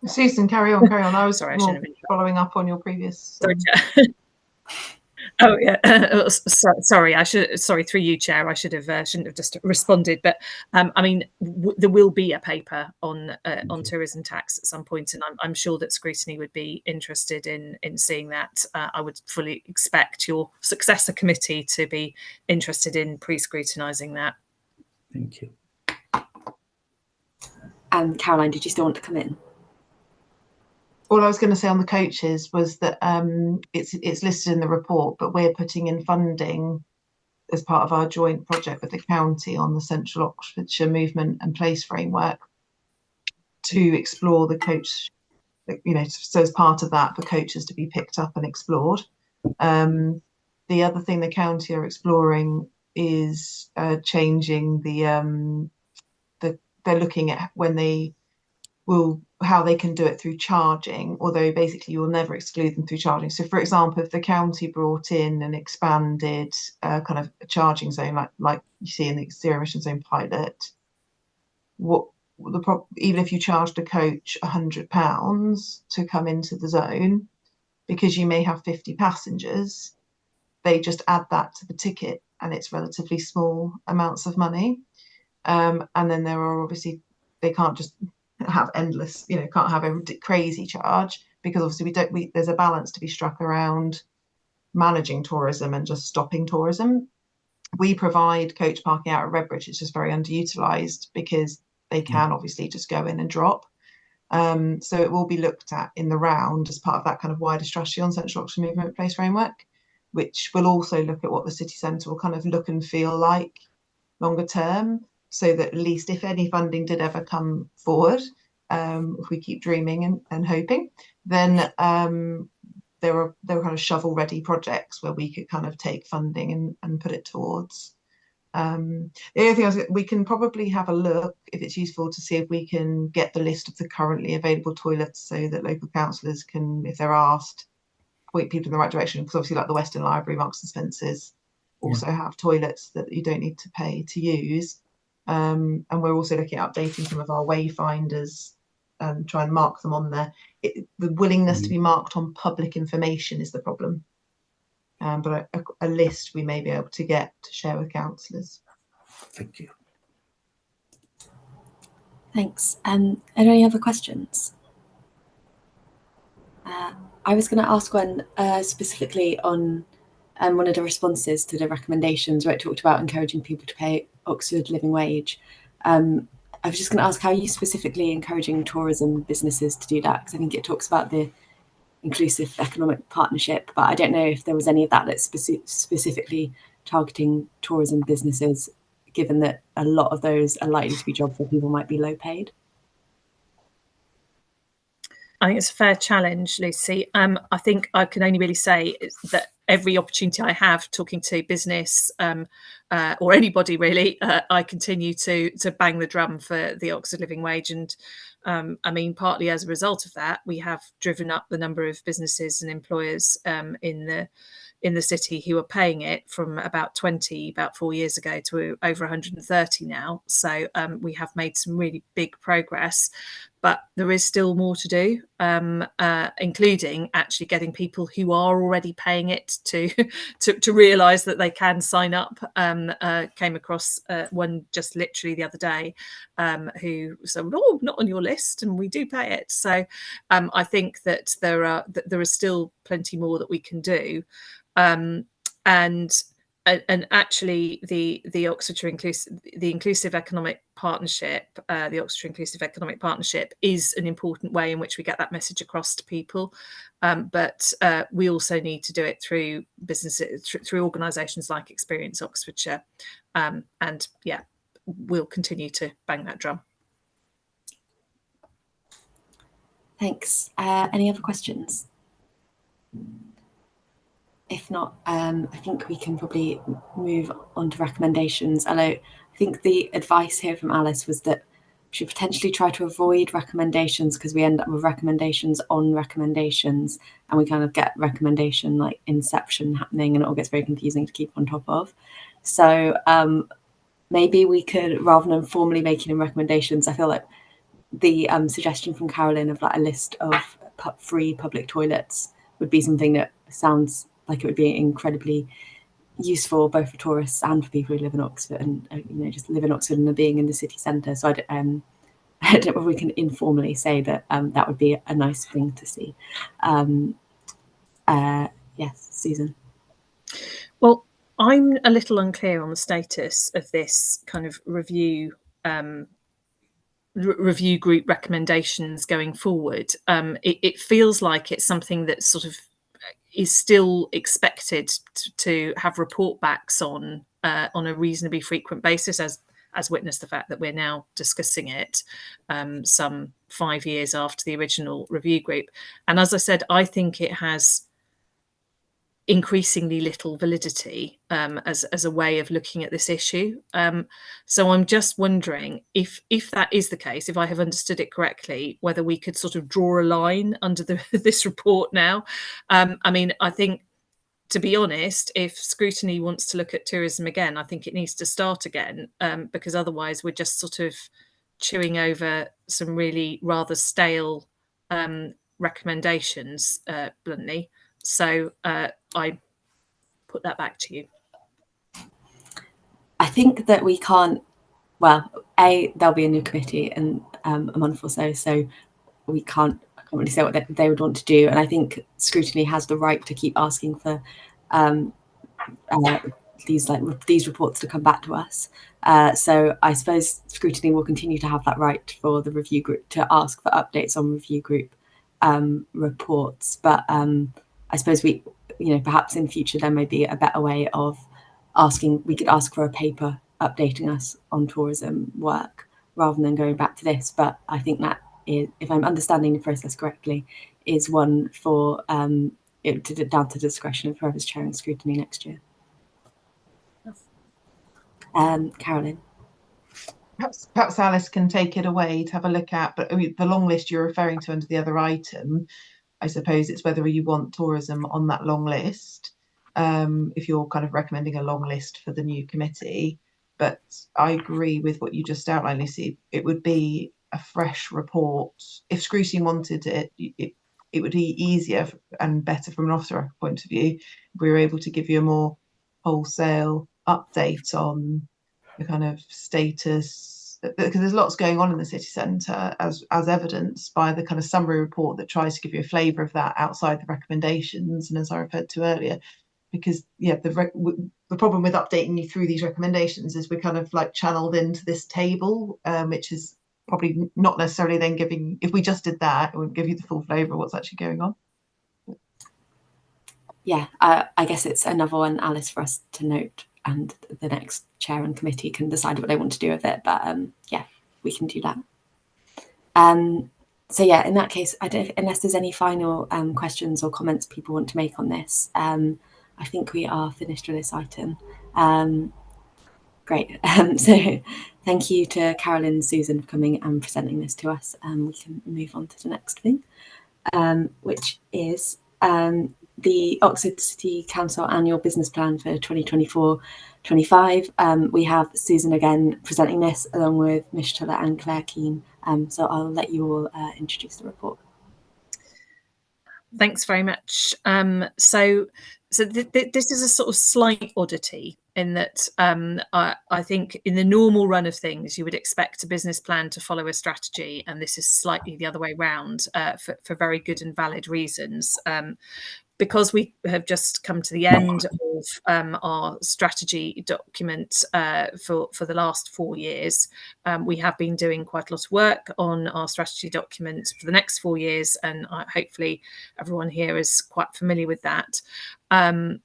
Susan, carry on. I was Sorry, I shouldn't have following up on your previous. Sorry, oh yeah, sorry. Sorry, through you, Chair. I shouldn't have just responded. But I mean, there will be a paper on tourism tax at some point, and I'm sure that Scrutiny would be interested in seeing that. I would fully expect your successor committee to be interested in pre-scrutinising that. Thank you. Caroline, did you still want to come in? All I was going to say on the coaches was that it's listed in the report, but we're putting in funding as part of our joint project with the county on the Central Oxfordshire Movement and Place Framework to explore the coach, so as part of that, for coaches to be picked up and explored. The other thing the county are exploring is changing they're looking at when they will how they can do it through charging, although basically you'll never exclude them through charging. So for example, if the county brought in an expanded kind of a charging zone like you see in the zero emission zone pilot, even if you charged a coach £100 to come into the zone, because you may have 50 passengers, they just add that to the ticket and it's relatively small amounts of money. And then there are obviously, they can't just have endless, can't have a crazy charge, because obviously there's a balance to be struck around managing tourism and just stopping tourism. We provide coach parking out at Redbridge. It's just very underutilized because they can obviously just go in and drop. So it will be looked at in the round as part of that kind of wider strategy on Central Oxford Movement Place framework, which will also look at what the city centre will kind of look and feel like longer term, so that at least if any funding did ever come forward, if we keep dreaming and hoping, then there were kind of shovel ready projects where we could kind of take funding and put it towards. The other thing is, we can probably have a look, if it's useful, to see if we can get the list of the currently available toilets, so that local councillors can, if they're asked, point people in the right direction. Because obviously, like the Western Library, Marks and Spencer's also have toilets that you don't need to pay to use. And we're also looking at updating some of our wayfinders and try and mark them on there. The willingness to be marked on public information is the problem. But a list we may be able to get to share with councillors. Thank you. Thanks. Are there any other questions? I was going to ask one specifically on one of the responses to the recommendations where it talked about encouraging people to pay Oxford living wage. I was just going to ask, how are you specifically encouraging tourism businesses to do that? Because I think it talks about the inclusive economic partnership, but I don't know if there was any of that that's specifically targeting tourism businesses, given that a lot of those are likely to be jobs where people might be low paid. I think it's a fair challenge, Lucy. I think I can only really say that every opportunity I have talking to business or anybody really, I continue to bang the drum for the Oxford living wage. And I mean, partly as a result of that, we have driven up the number of businesses and employers in the city who are paying it from about 20 about 4 years ago to over 130 now. So we have made some really big progress, but there is still more to do, including actually getting people who are already paying it to realise that they can sign up. Came across one just literally the other day who said, "Oh, not on your list," and we do pay it. So I think that there is still plenty more that we can do. And actually, the Oxfordshire Inclusive Economic Partnership, the Oxfordshire Inclusive Economic Partnership is an important way in which we get that message across to people. But we also need to do it through businesses, through organisations like Experience Oxfordshire. And yeah, we'll continue to bang that drum. Thanks. Any other questions? If not, I think we can probably move on to recommendations. Although I think the advice here from Alice was that we should potentially try to avoid recommendations, because we end up with recommendations on recommendations, and we kind of get recommendation like inception happening, and it all gets very confusing to keep on top of. So maybe we could, rather than formally making recommendations, I feel like the suggestion from Carolyn of like a list of free public toilets would be something that sounds like it would be incredibly useful both for tourists and for people who live in Oxford and just live in Oxford and are being in the city centre. So I don't know if we can informally say that that would be a nice thing to see. Yes, Susan. Well, I'm a little unclear on the status of this kind of review group recommendations going forward. It feels like it's something that sort of is still expected to have report backs on a reasonably frequent basis, as witness the fact that we're now discussing it some 5 years after the original review group. And as I said, I think it has increasingly little validity as a way of looking at this issue. So I'm just wondering if that is the case, if I have understood it correctly, whether we could sort of draw a line under this report now. I mean, I think, to be honest, if Scrutiny wants to look at tourism again, I think it needs to start again, because otherwise we're just sort of chewing over some really rather stale recommendations, bluntly. So I put that back to you. I think that we can't, well, there'll be a new committee in a month or so, so I can't really say what they would want to do. And I think Scrutiny has the right to keep asking for these reports to come back to us. So I suppose Scrutiny will continue to have that right for the review group to ask for updates on review group reports. But I suppose perhaps in future there may be a better way of asking. We could ask for a paper updating us on tourism work rather than going back to this. But I think that is, if I'm understanding the process correctly, is one for down to the discretion of whoever's chairing Scrutiny next year. Carolyn. Perhaps Alice can take it away to have a look at, but I mean, the long list you're referring to under the other item, I suppose it's whether you want tourism on that long list, if you're kind of recommending a long list for the new committee. But I agree with what you just outlined, Lucy. It would be a fresh report. If Scrutiny wanted it, it would be easier and better from an officer point of view if we were able to give you a more wholesale update on the kind of status, because there's lots going on in the city centre, as evidenced by the kind of summary report that tries to give you a flavour of that outside the recommendations, and as I referred to earlier. Because the problem with updating you through these recommendations is we're kind of like channeled into this table, which is probably not necessarily then giving. If we just did that, it wouldn't give you the full flavour of what's actually going on. Yeah, I guess it's another one, Alice, for us to note, and the next chair and committee can decide what they want to do with it. But yeah, we can do that. So yeah, in that case, unless there's any final questions or comments people want to make on this, I think we are finished with this item. Great. So thank you to Carolyn and Susan for coming and presenting this to us. We can move on to the next thing, which is the Oxford City Council Annual Business Plan for 2024-25. We have Susan again presenting this along with Mish Tuller and Claire Keane. So I'll let you all introduce the report. Thanks very much. So this is a sort of slight oddity in that I think in the normal run of things, you would expect a business plan to follow a strategy, and this is slightly the other way round for very good and valid reasons. Because we have just come to the end of our strategy document for the last 4 years, we have been doing quite a lot of work on our strategy document for the next 4 years, and hopefully everyone here is quite familiar with that. And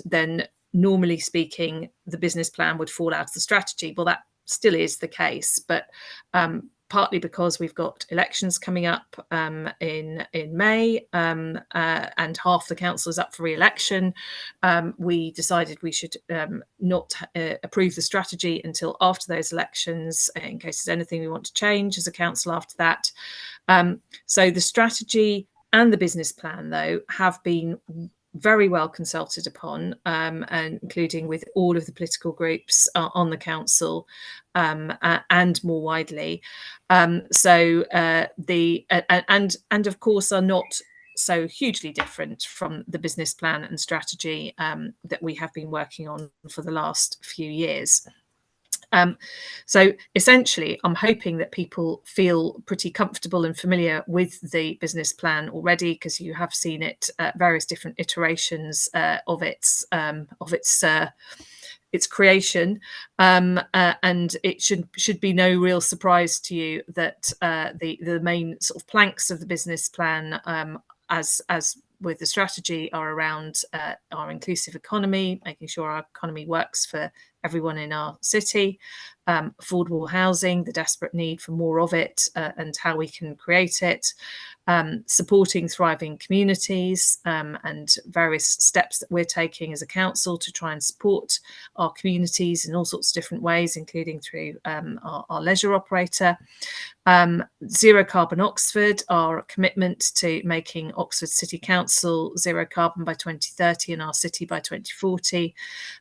then, normally speaking, the business plan would fall out of the strategy. Well, that still is the case, but partly because we've got elections coming up in May, and half the council is up for re-election, we decided we should not approve the strategy until after those elections, in case there's anything we want to change as a council after that. So the strategy and the business plan, though, have been very well consulted upon, and including with all of the political groups on the council, and more widely. So and of course are not so hugely different from the business plan and strategy that we have been working on for the last few years. So essentially, I'm hoping that people feel pretty comfortable and familiar with the business plan already, because you have seen it at various different iterations of its creation, and it should be no real surprise to you that the main sort of planks of the business plan, as with the strategy, are around our inclusive economy, making sure our economy works for everyone in our city, affordable housing, the desperate need for more of it, and how we can create it, supporting thriving communities, and various steps that we're taking as a council to try and support our communities in all sorts of different ways, including through our leisure operator. Zero Carbon Oxford, our commitment to making Oxford City Council zero carbon by 2030 and our city by 2040,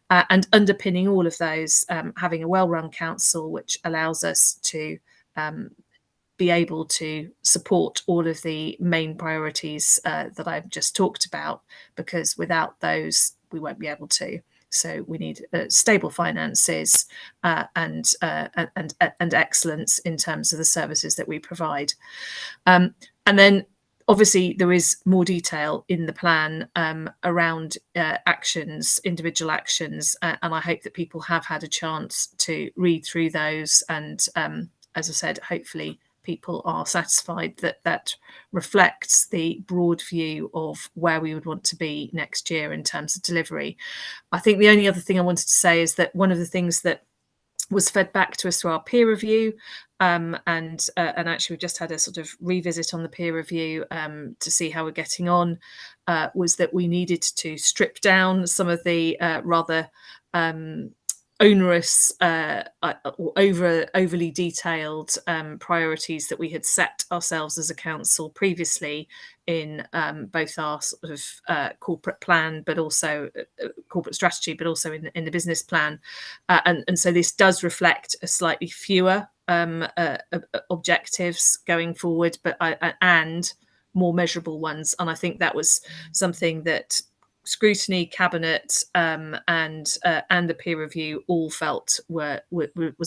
and underpinning all of those, having a well-run council which allows us to be able to support all of the main priorities that I've just talked about, because without those we won't be able to. So we need stable finances and excellence in terms of the services that we provide. And then obviously there is more detail in the plan around actions, individual actions, and I hope that people have had a chance to read through those. And as I said, hopefully people are satisfied that that reflects the broad view of where we would want to be next year in terms of delivery. I think the only other thing I wanted to say is that one of the things that was fed back to us through our peer review, and actually we just had a sort of revisit on the peer review to see how we're getting on, was that we needed to strip down some of the rather onerous or overly detailed priorities that we had set ourselves as a council previously in both our sort of corporate plan, but also corporate strategy, but also in the business plan. And so this does reflect a slightly fewer objectives going forward, but and more measurable ones. And I think that was something that Scrutiny, Cabinet, and the peer review all felt was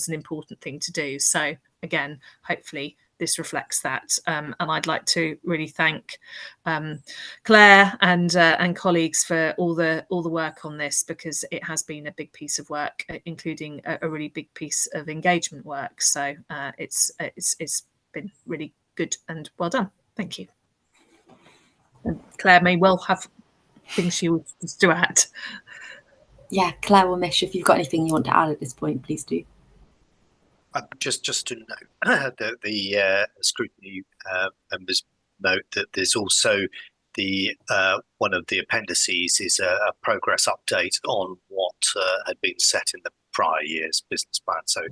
an important thing to do. So again, hopefully this reflects that. And I'd like to really thank Claire and colleagues for all the work on this, because it has been a big piece of work, including a really big piece of engagement work. So it's been really good and well done. Thank you. And Claire may well have things she would just to add. Yeah, Claire or Mish, if you've got anything you want to add at this point, please do. Just to note that the Scrutiny members note that there's also the one of the appendices is a progress update on what had been set in the prior year's business plan. So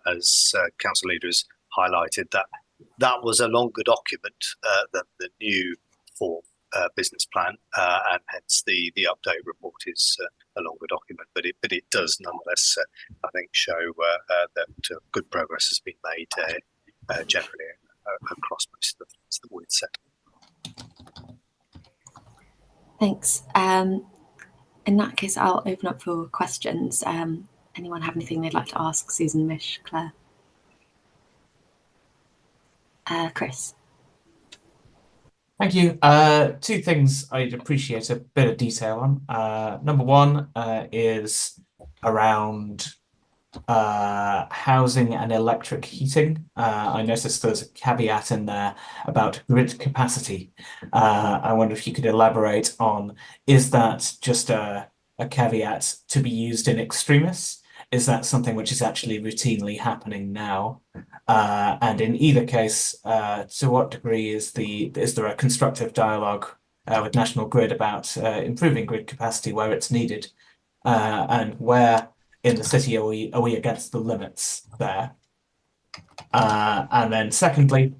as council leaders highlighted, that was a longer document than the new form business plan, and hence the update report is a longer document, but it does nonetheless, I think, show that good progress has been made generally across most of the things that we'd set. Thanks. In that case, I'll open up for questions. Anyone have anything they'd like to ask Susan, Mish, Claire? Chris. Thank you. Two things I'd appreciate a bit of detail on. Number one is around housing and electric heating. I noticed there's a caveat in there about grid capacity. I wonder if you could elaborate on, is that just a caveat to be used in extremis? Is that something which is actually routinely happening now? And in either case, to what degree is there a constructive dialogue with National Grid about improving grid capacity where it's needed, and where in the city are we against the limits there? And then secondly,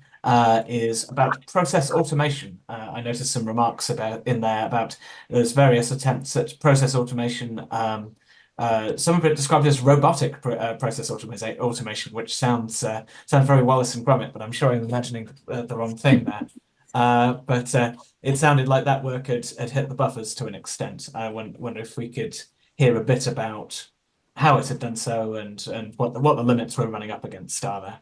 is about process automation. I noticed some remarks about there's various attempts at process automation. Some of it described as robotic process automation, which sounds very Wallace and Gromit, but I'm sure I'm imagining the wrong thing there. But it sounded like that work had hit the buffers to an extent. I wonder if we could hear a bit about how it had done so and what the limits were running up against are there.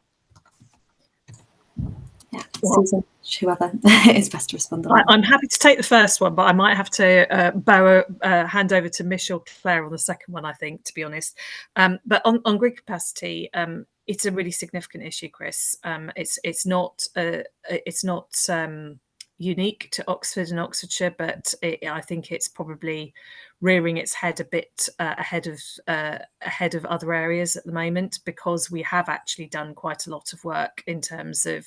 Yeah, Susan, whoever is best to respond on that. I'm happy to take the first one, but I might have to hand over to Mish or Claire on the second one, I think, to be honest. But on grid capacity, it's a really significant issue, Chris. It's not unique to Oxford and Oxfordshire, but I think it's probably rearing its head a bit ahead of other areas at the moment, because we have actually done quite a lot of work in terms of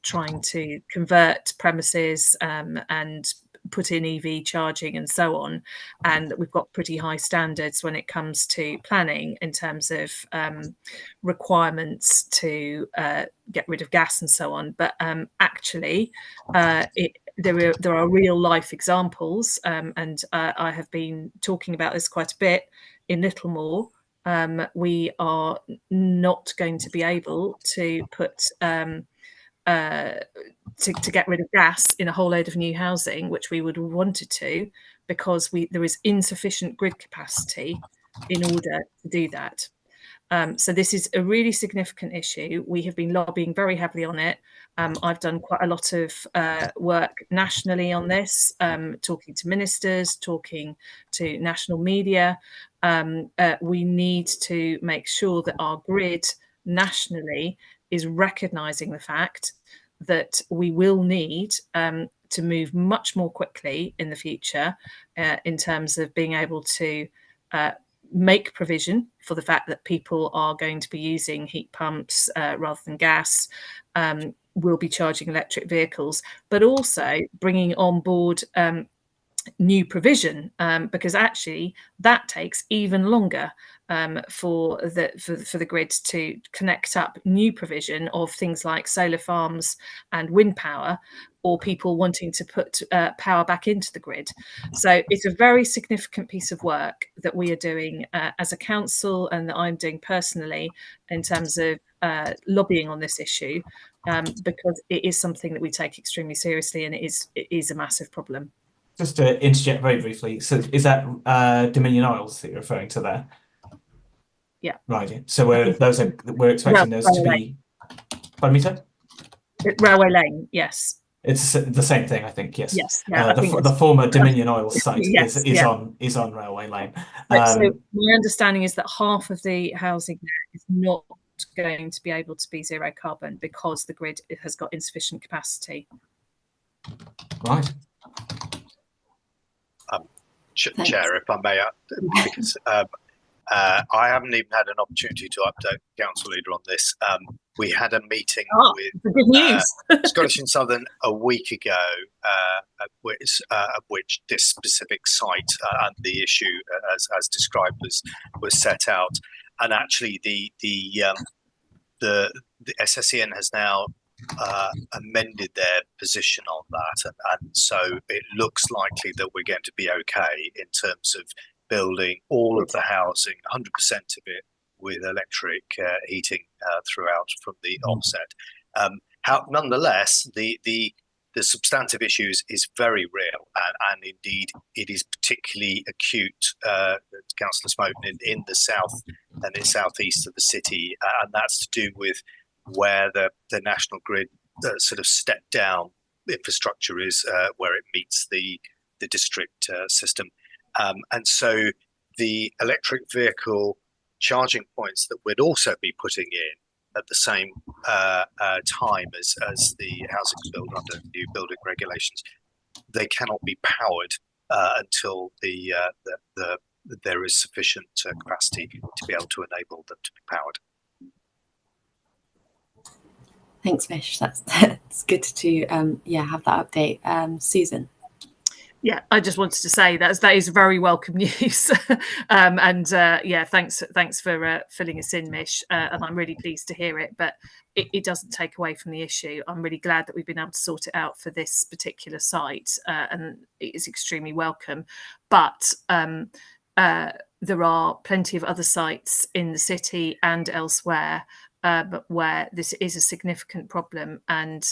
trying to convert premises and put in EV charging and so on, and we've got pretty high standards when it comes to planning in terms of requirements to get rid of gas and so on. But actually, there are real life examples, and I have been talking about this quite a bit in Littlemore. We are not going to be able to put to get rid of gas in a whole load of new housing, which we would have wanted to, because there is insufficient grid capacity in order to do that. So this is a really significant issue. We have been lobbying very heavily on it. I've done quite a lot of work nationally on this, talking to ministers, talking to national media. We need to make sure that our grid nationally is recognising the fact that we will need to move much more quickly in the future in terms of being able to make provision for the fact that people are going to be using heat pumps rather than gas, will be charging electric vehicles, but also bringing on board new provision, because actually that takes even longer for the grid to connect up new provision of things like solar farms and wind power, or people wanting to put power back into the grid. So it's a very significant piece of work that we are doing as a council, and that I'm doing personally in terms of lobbying on this issue, because it is something that we take extremely seriously, and it is a massive problem. Just to interject very briefly, so is that Dominion Oils that you're referring to there? Yeah. Right. So we're expecting those to be. Pardon me, sir? Railway Lane, yes. It's the same thing, I think. Yes. Yes. Yeah, the former Dominion Oils site yes, is on Railway Lane. So my understanding is that half of the housing there is not going to be able to be zero carbon because the grid has got insufficient capacity. Right. Chair, if I may, because I haven't even had an opportunity to update the council leader on this. We had a meeting with good news. Scottish and Southern a week ago, at which this specific site and the issue, as described, was set out. And actually, the SSEN has now amended their position on that, and so it looks likely that we're going to be okay in terms of building all of the housing, 100% of it, with electric heating throughout from the offset. Nonetheless, the substantive issue is very real, and indeed it is particularly acute, Councillor Smoten, in the south and in southeast of the city, and that's to do with where the national grid sort of step down infrastructure is, where it meets the district system. And so the electric vehicle charging points that we'd also be putting in at the same time as the housing is built under new building regulations, they cannot be powered until there is sufficient capacity to be able to enable them to be powered. Thanks, Vish. That's good to have that update. Susan. Yeah, I just wanted to say that is very welcome news, thanks for filling us in, Mish, and I'm really pleased to hear it. But it doesn't take away from the issue. I'm really glad that we've been able to sort it out for this particular site, and it is extremely welcome. But there are plenty of other sites in the city and elsewhere but where this is a significant problem, and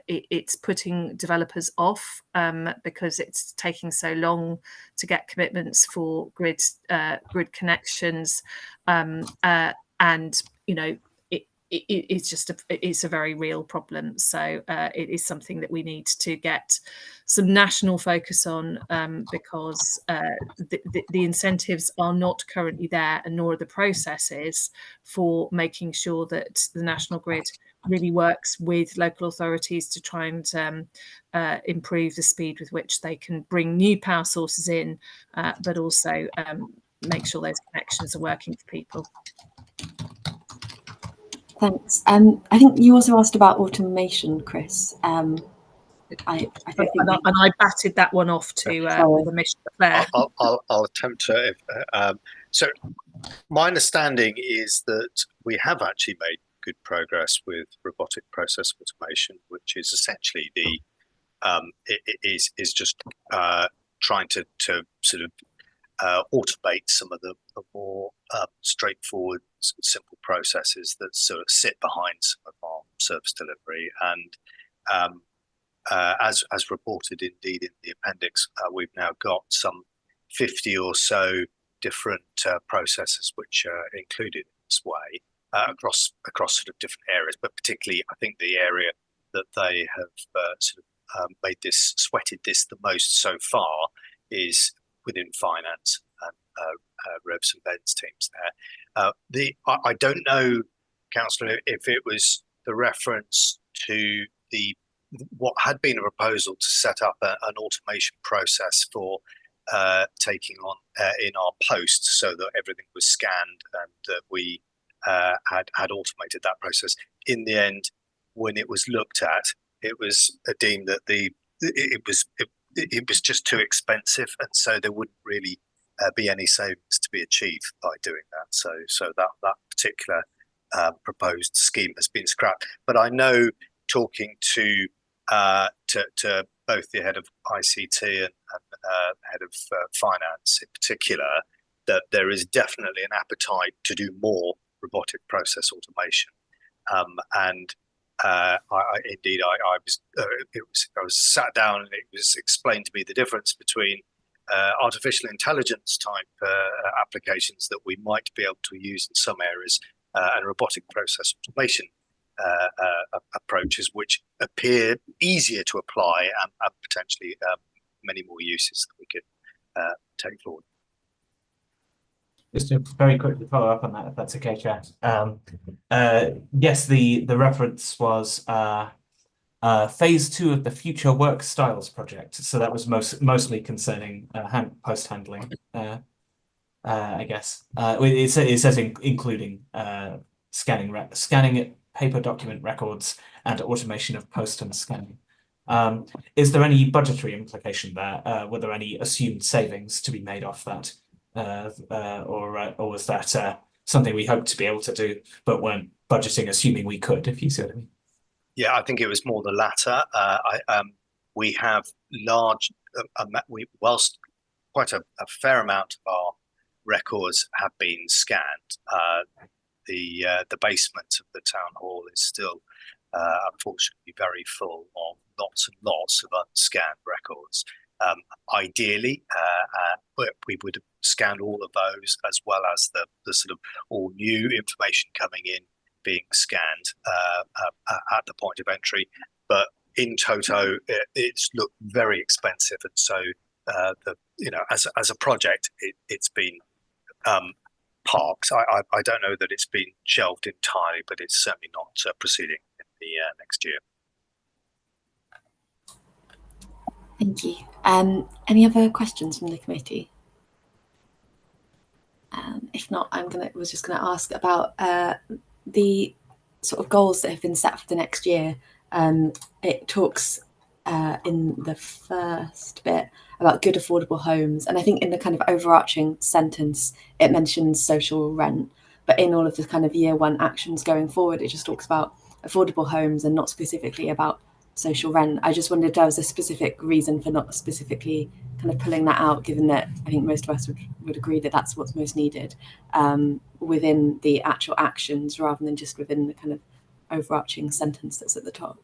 it's putting developers off because it's taking so long to get commitments for grid connections, and it's a very real problem. So it is something that we need to get some national focus on, because the incentives are not currently there, and nor are the processes for making sure that the national grid really works with local authorities to try and improve the speed with which they can bring new power sources in, but also make sure those connections are working for people. Thanks. I think you also asked about automation, Chris. I think and I batted that one off to the mission Claire. I'll attempt to. So my understanding is that we have actually made good progress with robotic process automation, which is essentially the is just trying to sort of automate some of the more straightforward, simple processes that sort of sit behind some of our service delivery. And as reported indeed in the appendix, we've now got some 50 or so different processes which are included in this way across sort of different areas, but particularly I think the area that they have sort of sweated this the most so far is within finance and Revs and Ben's teams there. I don't know, Councillor, if it was the reference to what had been a proposal to set up an automation process for taking on in our posts so that everything was scanned and that we had automated that process. In the end, when it was looked at, it was deemed that it was just too expensive, and so there wouldn't really be any savings to be achieved by doing that. So that particular proposed scheme has been scrapped. But I know, talking to both the head of ICT and head of finance in particular, that there is definitely an appetite to do more robotic process automation. I was sat down and it was explained to me the difference between artificial intelligence type applications that we might be able to use in some areas and robotic process automation approaches which appear easier to apply and potentially many more uses that we could take forward. Just to very quickly follow up on that, if that's okay, Chair. Yes, the reference was phase 2 of the Future Work Styles project. So that was mostly concerning post handling, I guess. It says including scanning paper document records and automation of post and scanning. Is there any budgetary implication there? Were there any assumed savings to be made off that? Or was that something we hoped to be able to do, but weren't budgeting, assuming we could, if you see what I mean? Yeah, I think it was more the latter. We have whilst quite a fair amount of our records have been scanned, the basement of the town hall is still unfortunately very full of lots and lots of unscanned records. Ideally, we would have scanned all of those, as well as the sort of all new information coming in being scanned at the point of entry. But in toto, it's looked very expensive, and so as a project, it's been parked. I don't know that it's been shelved entirely, but it's certainly not proceeding in the next year. Thank you. Any other questions from the committee? If not, was just going to ask about the sort of goals that have been set for the next year. It talks in the first bit about good affordable homes, and I think in the kind of overarching sentence it mentions social rent, but in all of the kind of year 1 actions going forward, it just talks about affordable homes and not specifically about social rent. I just wondered if there was a specific reason for not specifically kind of pulling that out, given that I think most of us would agree that that's what's most needed within the actual actions, rather than just within the kind of overarching sentence that's at the top.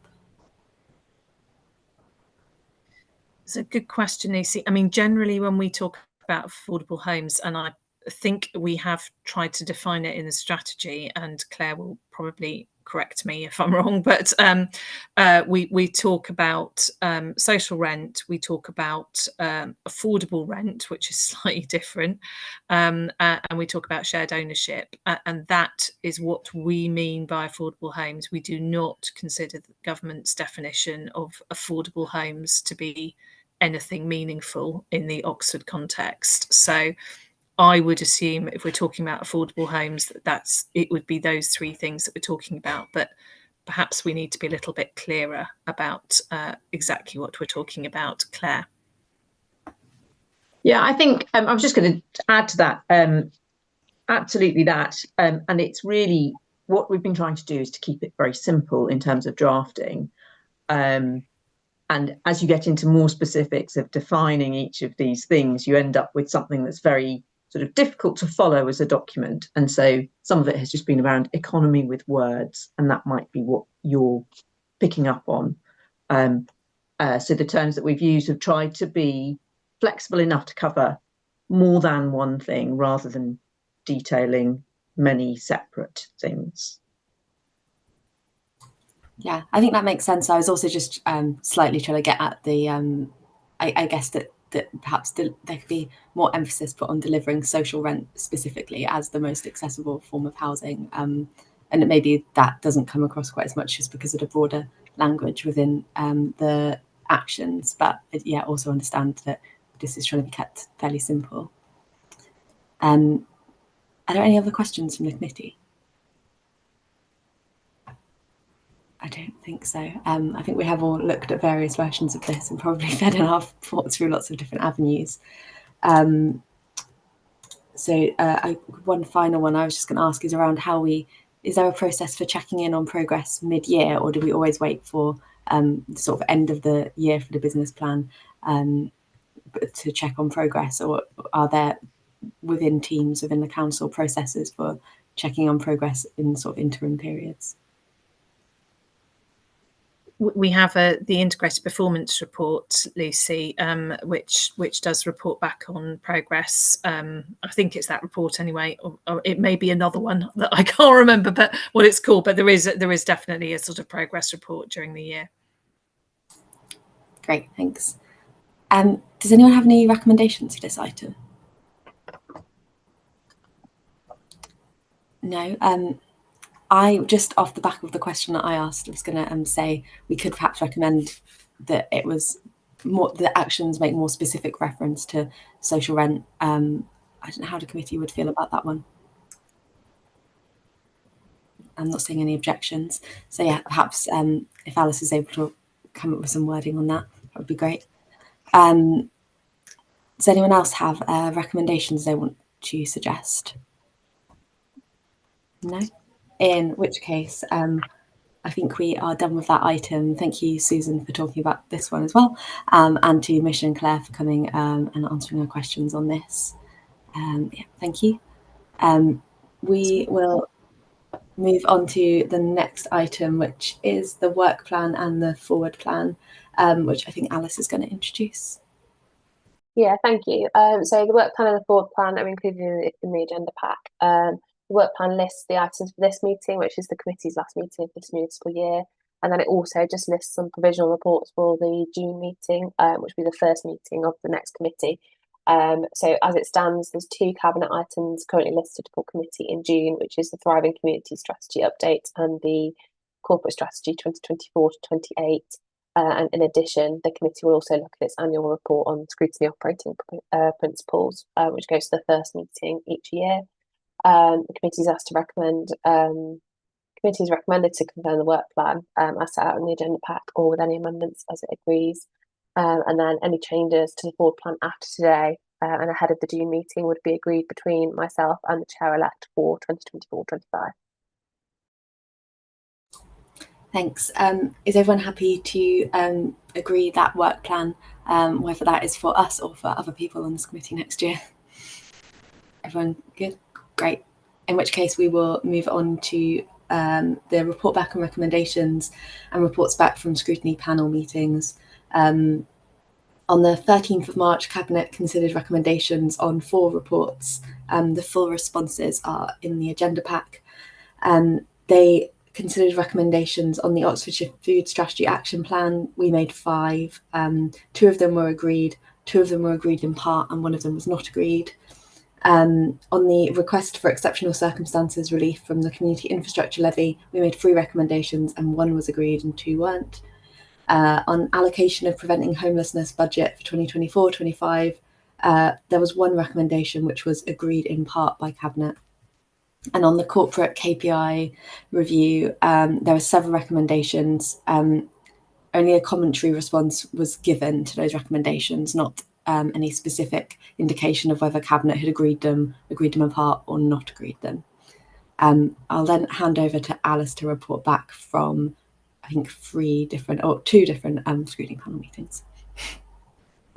It's a good question, Lucy. I mean, generally when we talk about affordable homes, and I think we have tried to define it in the strategy, and Claire will probably correct me if I'm wrong, but we talk about social rent, we talk about affordable rent, which is slightly different, and we talk about shared ownership, and that is what we mean by affordable homes. We do not consider the government's definition of affordable homes to be anything meaningful in the Oxford context. So I would assume if we're talking about affordable homes, it would be those three things that we're talking about. But perhaps we need to be a little bit clearer about exactly what we're talking about. Claire. Yeah, I think I was just going to add to that. Absolutely that. And it's really what we've been trying to do is to keep it very simple in terms of drafting. And as you get into more specifics of defining each of these things, you end up with something that's very sort of difficult to follow as a document. And so some of it has just been around economy with words, and that might be what you're picking up on. So the terms that we've used have tried to be flexible enough to cover more than one thing rather than detailing many separate things. Yeah, I think that makes sense. I was also just slightly trying to get at the, I guess that perhaps there could be more emphasis put on delivering social rent specifically as the most accessible form of housing. And maybe that doesn't come across quite as much just because of the broader language within the actions. But yeah, also understand that this is trying to be kept fairly simple. Are there any other questions from the committee? I don't think so. I think we have all looked at various versions of this and probably fed in our thoughts through lots of different avenues. One final one I was just going to ask is around is there a process for checking in on progress mid-year, or do we always wait for sort of end of the year for the business plan to check on progress, or are there within teams within the council processes for checking on progress in sort of interim periods? We have the integrated performance report, Lucy, which does report back on progress. I think it's that report anyway, or it may be another one that I can't remember, but what it's called. But there is definitely a sort of progress report during the year. Great, thanks. Does anyone have any recommendations for this item? No. I just off the back of the question that I asked, I was going to say we could perhaps recommend that it was more the actions make more specific reference to social rent. I don't know how the committee would feel about that one. I'm not seeing any objections. So yeah, perhaps if Alice is able to come up with some wording on that, that would be great. Does anyone else have recommendations they want to suggest? No? In which case, I think we are done with that item. Thank you, Susan, for talking about this one as well, and to Mission and Claire for coming and answering our questions on this. Yeah, thank you. We will move on to the next item, which is the work plan and the forward plan, which I think Alice is going to introduce. Yeah, thank you. So the work plan and the forward plan are included in the agenda pack. The work plan lists the items for this meeting, which is the committee's last meeting for this municipal year. And then it also just lists some provisional reports for the June meeting, which will be the first meeting of the next committee. So as it stands, there's 2 cabinet items currently listed for committee in June, which is the Thriving Community Strategy Update and the Corporate Strategy 2024 to 28. And in addition, the committee will also look at its annual report on scrutiny operating principles, which goes to the first meeting each year. The committee is asked to recommend. Committee is recommended to confirm the work plan as set out in the agenda pack, or with any amendments as it agrees. And then any changes to the forward plan after today and ahead of the June meeting would be agreed between myself and the chair-elect for 2024-25. Thanks. Is everyone happy to agree that work plan, whether that is for us or for other people on this committee next year? Everyone good? Great. In which case we will move on to the report back and recommendations and reports back from scrutiny panel meetings. On the 13th of March, Cabinet considered recommendations on 4 reports. The full responses are in the agenda pack. They considered recommendations on the Oxfordshire Food Strategy Action Plan. We made 5. 2 of them were agreed, 2 of them were agreed in part, and 1 of them was not agreed. On the request for exceptional circumstances relief from the Community Infrastructure Levy, we made 3 recommendations and 1 was agreed and 2 weren't. On allocation of preventing homelessness budget for 2024-25, there was 1 recommendation which was agreed in part by Cabinet. And on the corporate KPI review, there were several recommendations. Only a commentary response was given to those recommendations, not any specific indication of whether Cabinet had agreed them apart or not agreed them. I'll then hand over to Alice to report back from, I think, 2 different scrutiny panel meetings.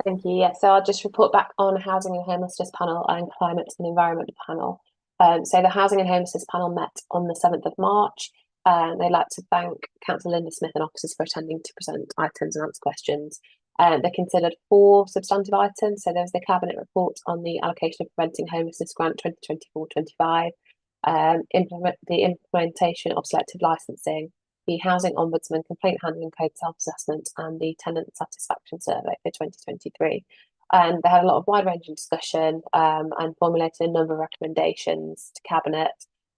Thank you. Yeah, so I'll just report back on Housing and Homelessness panel and Climate and Environment panel. So the Housing and Homelessness panel met on the 7th of March. They'd like to thank Councillor Linda Smith and officers for attending to present items and answer questions. They considered 4 substantive items. So there was the Cabinet report on the allocation of Preventing Homelessness Grant 2024-25, the implementation of selective licensing, the Housing Ombudsman Complaint Handling Code Self-Assessment, and the Tenant Satisfaction Survey for 2023. And they had a lot of wide-ranging discussion and formulated a number of recommendations to Cabinet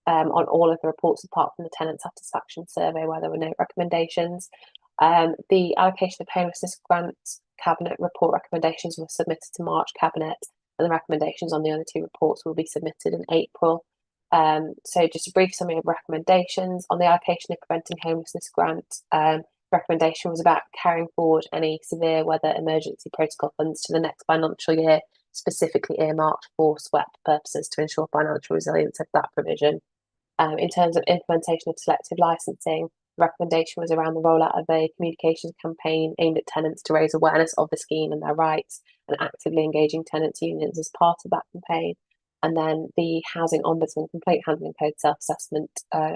on all of the reports apart from the Tenant Satisfaction Survey where there were no recommendations. The allocation of homelessness grant Cabinet report recommendations were submitted to March Cabinet, and the recommendations on the other 2 reports will be submitted in April. So just a brief summary of recommendations on the allocation of Preventing Homelessness grant. Recommendation was about carrying forward any severe weather emergency protocol funds to the next financial year, specifically earmarked for SWEP purposes to ensure financial resilience of that provision. In terms of implementation of selective licensing, the recommendation was around the rollout of a communications campaign aimed at tenants to raise awareness of the scheme and their rights, and actively engaging tenants' unions as part of that campaign. And then the Housing Ombudsman Complaint Handling Code Self-Assessment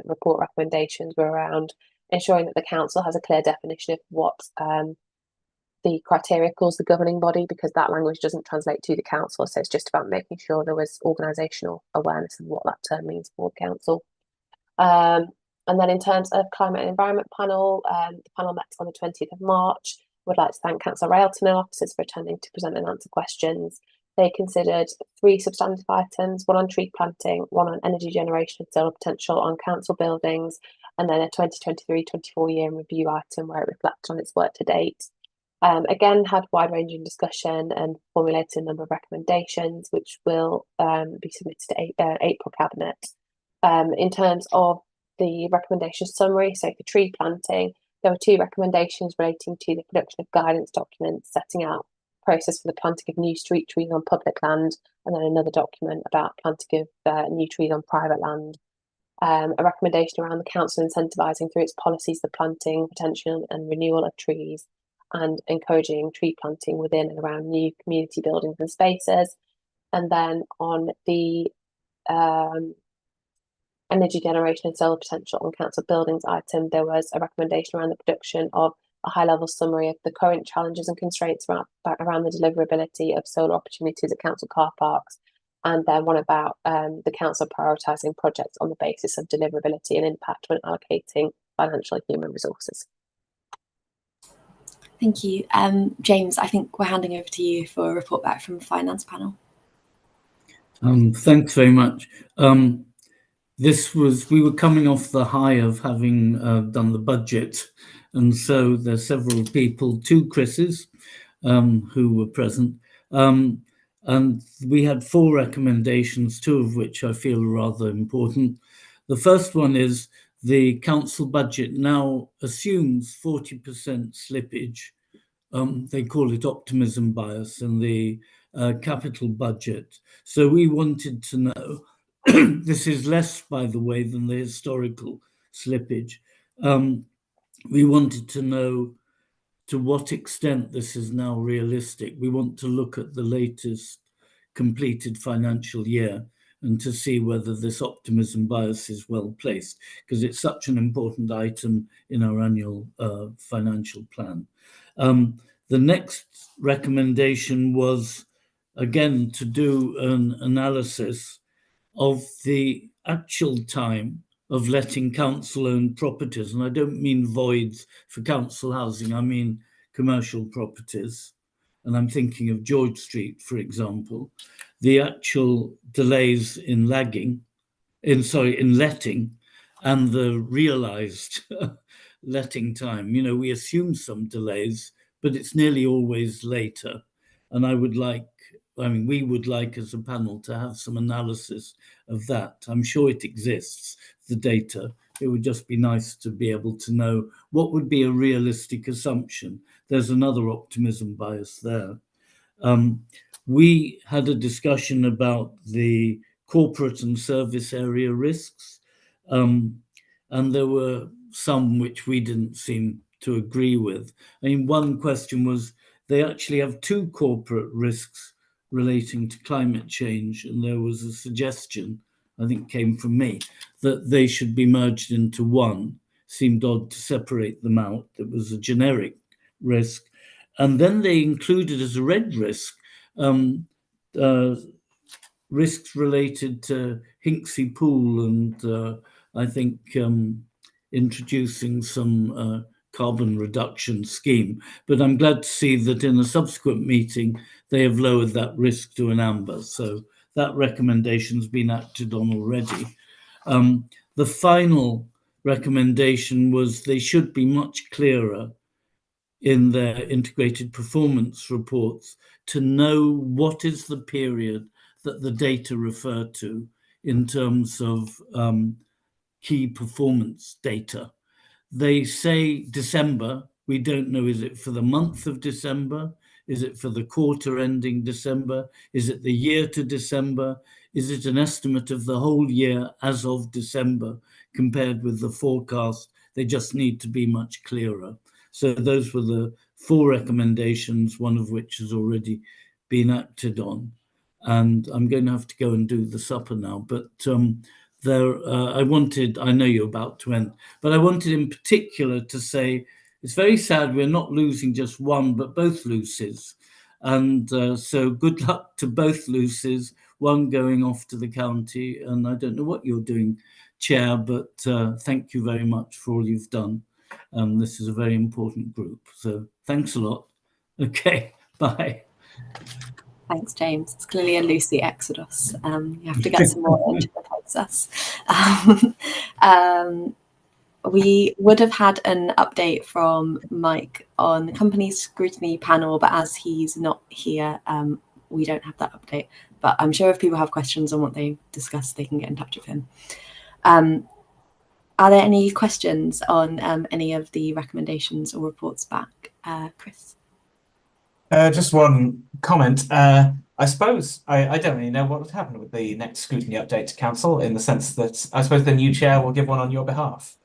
report recommendations were around ensuring that the council has a clear definition of what the criteria calls the governing body, because that language doesn't translate to the council. So it's just about making sure there was organisational awareness of what that term means for the council. And then in terms of Climate and Environment panel, the panel met on the 20th of March. Would like to thank Councillor Railton and officers for attending to present and answer questions. They considered 3 substantive items, 1 on tree planting, 1 on energy generation and solar potential on council buildings, and then a 2023-24 year in review item where it reflects on its work to date. Again, had wide-ranging discussion and formulated a number of recommendations, which will be submitted to April Cabinet. In terms of the recommendation summary, so for tree planting, there were 2 recommendations relating to the production of guidance documents setting out process for the planting of new street trees on public land, and then another document about planting of new trees on private land. A recommendation around the council incentivising through its policies the planting, retention and renewal of trees, and encouraging tree planting within and around new community buildings and spaces. And then on the energy generation and solar potential on council buildings item, there was a recommendation around the production of a high-level summary of the current challenges and constraints around the deliverability of solar opportunities at council car parks, and then one about the council prioritising projects on the basis of deliverability and impact when allocating financial and human resources. Thank you. James, I think we're handing over to you for a report back from the Finance panel. Thanks very much. We were coming off the high of having done the budget, and so there's several people, 2 Chris's, who were present, and we had 4 recommendations, 2 of which I feel are rather important. The first one is the council budget now assumes 40% slippage. They call it optimism bias in the capital budget. So we wanted to know, this is less, by the way, than the historical slippage. We wanted to know to what extent this is now realistic. We want to look at the latest completed financial year and to see whether this optimism bias is well placed, because it's such an important item in our annual financial plan. The next recommendation was, again, to do an analysis of the actual time of letting council-owned properties, and I don't mean voids for council housing, I mean commercial properties, and I'm thinking of George Street, for example, the actual delays in letting, and the realized letting time. We assume some delays, but it's nearly always later. And we would like as a panel to have some analysis of that. I'm sure it exists, the data. It would just be nice to be able to know what would be a realistic assumption. There's another optimism bias there. We had a discussion about the corporate and service area risks, and there were some which we didn't seem to agree with. One question was, they actually have two corporate risks relating to climate change, and there was a suggestion, I think came from me, that they should be merged into one. Seemed odd to separate them out. It was a generic risk. And then they included as a red risk risks related to Hinksey Pool and I think introducing some carbon reduction scheme. But I'm glad to see that in a subsequent meeting, they have lowered that risk to an amber. So that recommendation's been acted on already. The final recommendation was they should be much clearer in their integrated performance reports to know what is the period that the data refer to in terms of key performance data. They say December. We don't know, is it for the month of December? Is it for the quarter ending December? Is it the year to December? Is it an estimate of the whole year as of December compared with the forecast? They just need to be much clearer. So those were the 4 recommendations, one of which has already been acted on. And I'm going to have to go and do the supper now. But I know you're about to end, but I wanted in particular to say it's very sad we're not losing just one, but both Lucies. And so good luck to both Lucies, one going off to the county. And I don't know what you're doing, Chair, but thank you very much for all you've done. This is a very important group. So thanks a lot. Okay, bye. Thanks, James. It's clearly a Lucy exodus. You have to get some more into the process. We would have had an update from Mike on the company's scrutiny panel, but as he's not here, we don't have that update. But I'm sure if people have questions on what they discussed, they can get in touch with him. Are there any questions on any of the recommendations or reports back? Chris? Just one comment. I suppose I don't really know what would happen with the next scrutiny update to council, in the sense that I suppose the new chair will give one on your behalf,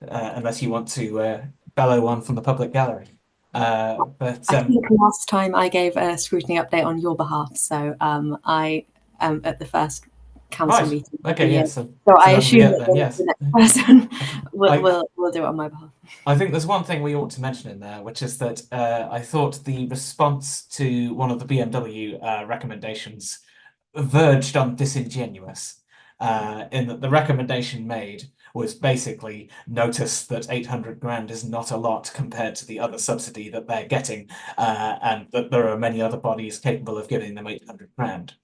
unless you want to bellow one from the public gallery. But I think last time I gave a scrutiny update on your behalf, so I am at the first council meeting. Okay, yes. So I assume that the next person will do it on my behalf. I think there's one thing we ought to mention in there, which is that I thought the response to one of the BMW recommendations verged on disingenuous, in that the recommendation made was basically notice that 800 grand is not a lot compared to the other subsidy that they're getting, and that there are many other bodies capable of giving them 800 grand.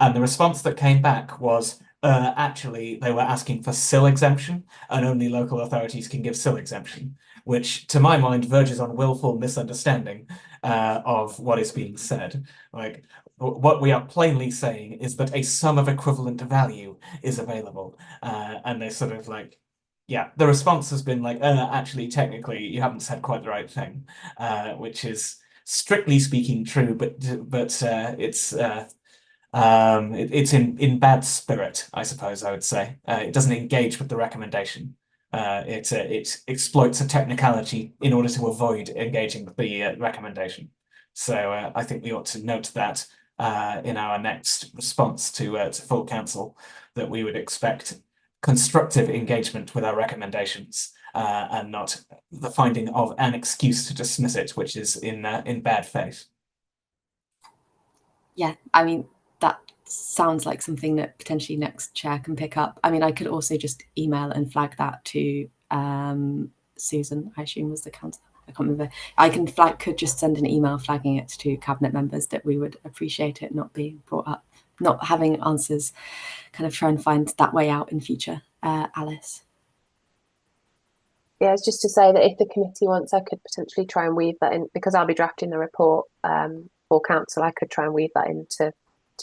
And the response that came back was, actually, they were asking for SIL exemption, and only local authorities can give SIL exemption, which, to my mind, verges on willful misunderstanding of what is being said. Like, what we are plainly saying is that a sum of equivalent value is available. And they sort of like, yeah, the response has been like, actually, technically, you haven't said quite the right thing, which is strictly speaking true, but it's in bad spirit, I suppose I would say. It doesn't engage with the recommendation. It exploits a technicality in order to avoid engaging with the recommendation. So I think we ought to note that in our next response to full council, that we would expect constructive engagement with our recommendations and not the finding of an excuse to dismiss it, which is in bad faith. Yeah, I mean, that sounds like something that potentially next chair can pick up. I mean, I could also just email and flag that to Susan, I assume was the councillor. I can't remember. I could just send an email flagging it to cabinet members that we would appreciate it not being brought up, not having answers, kind of try and find that way out in future. Alice. Yeah, it's just to say that if the committee wants, I could potentially try and weave that in, because I'll be drafting the report for council. I could try and weave that into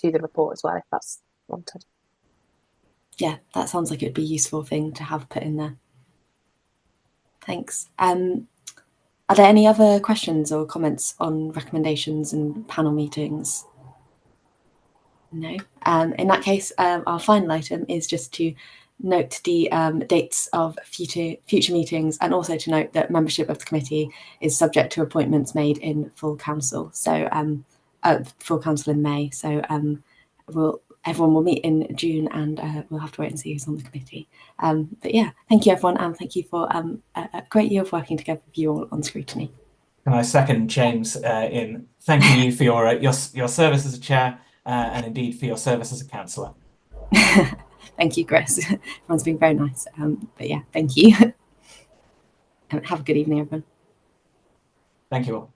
the report as well if that's wanted. Yeah, that sounds like it'd be a useful thing to have put in there. Thanks. Are there any other questions or comments on recommendations and panel meetings? No. In that case, our final item is just to note the dates of future meetings, and also to note that membership of the committee is subject to appointments made in full council. So full council in May. So everyone will meet in June, and we'll have to wait and see who's on the committee. But yeah, thank you everyone, and thank you for a great year of working together with you all on Scrutiny. Can I second James in thanking you for your service as a chair, and indeed for your service as a councillor. Thank you, Chris. Everyone's been very nice. But yeah, thank you. Have a good evening, everyone. Thank you all.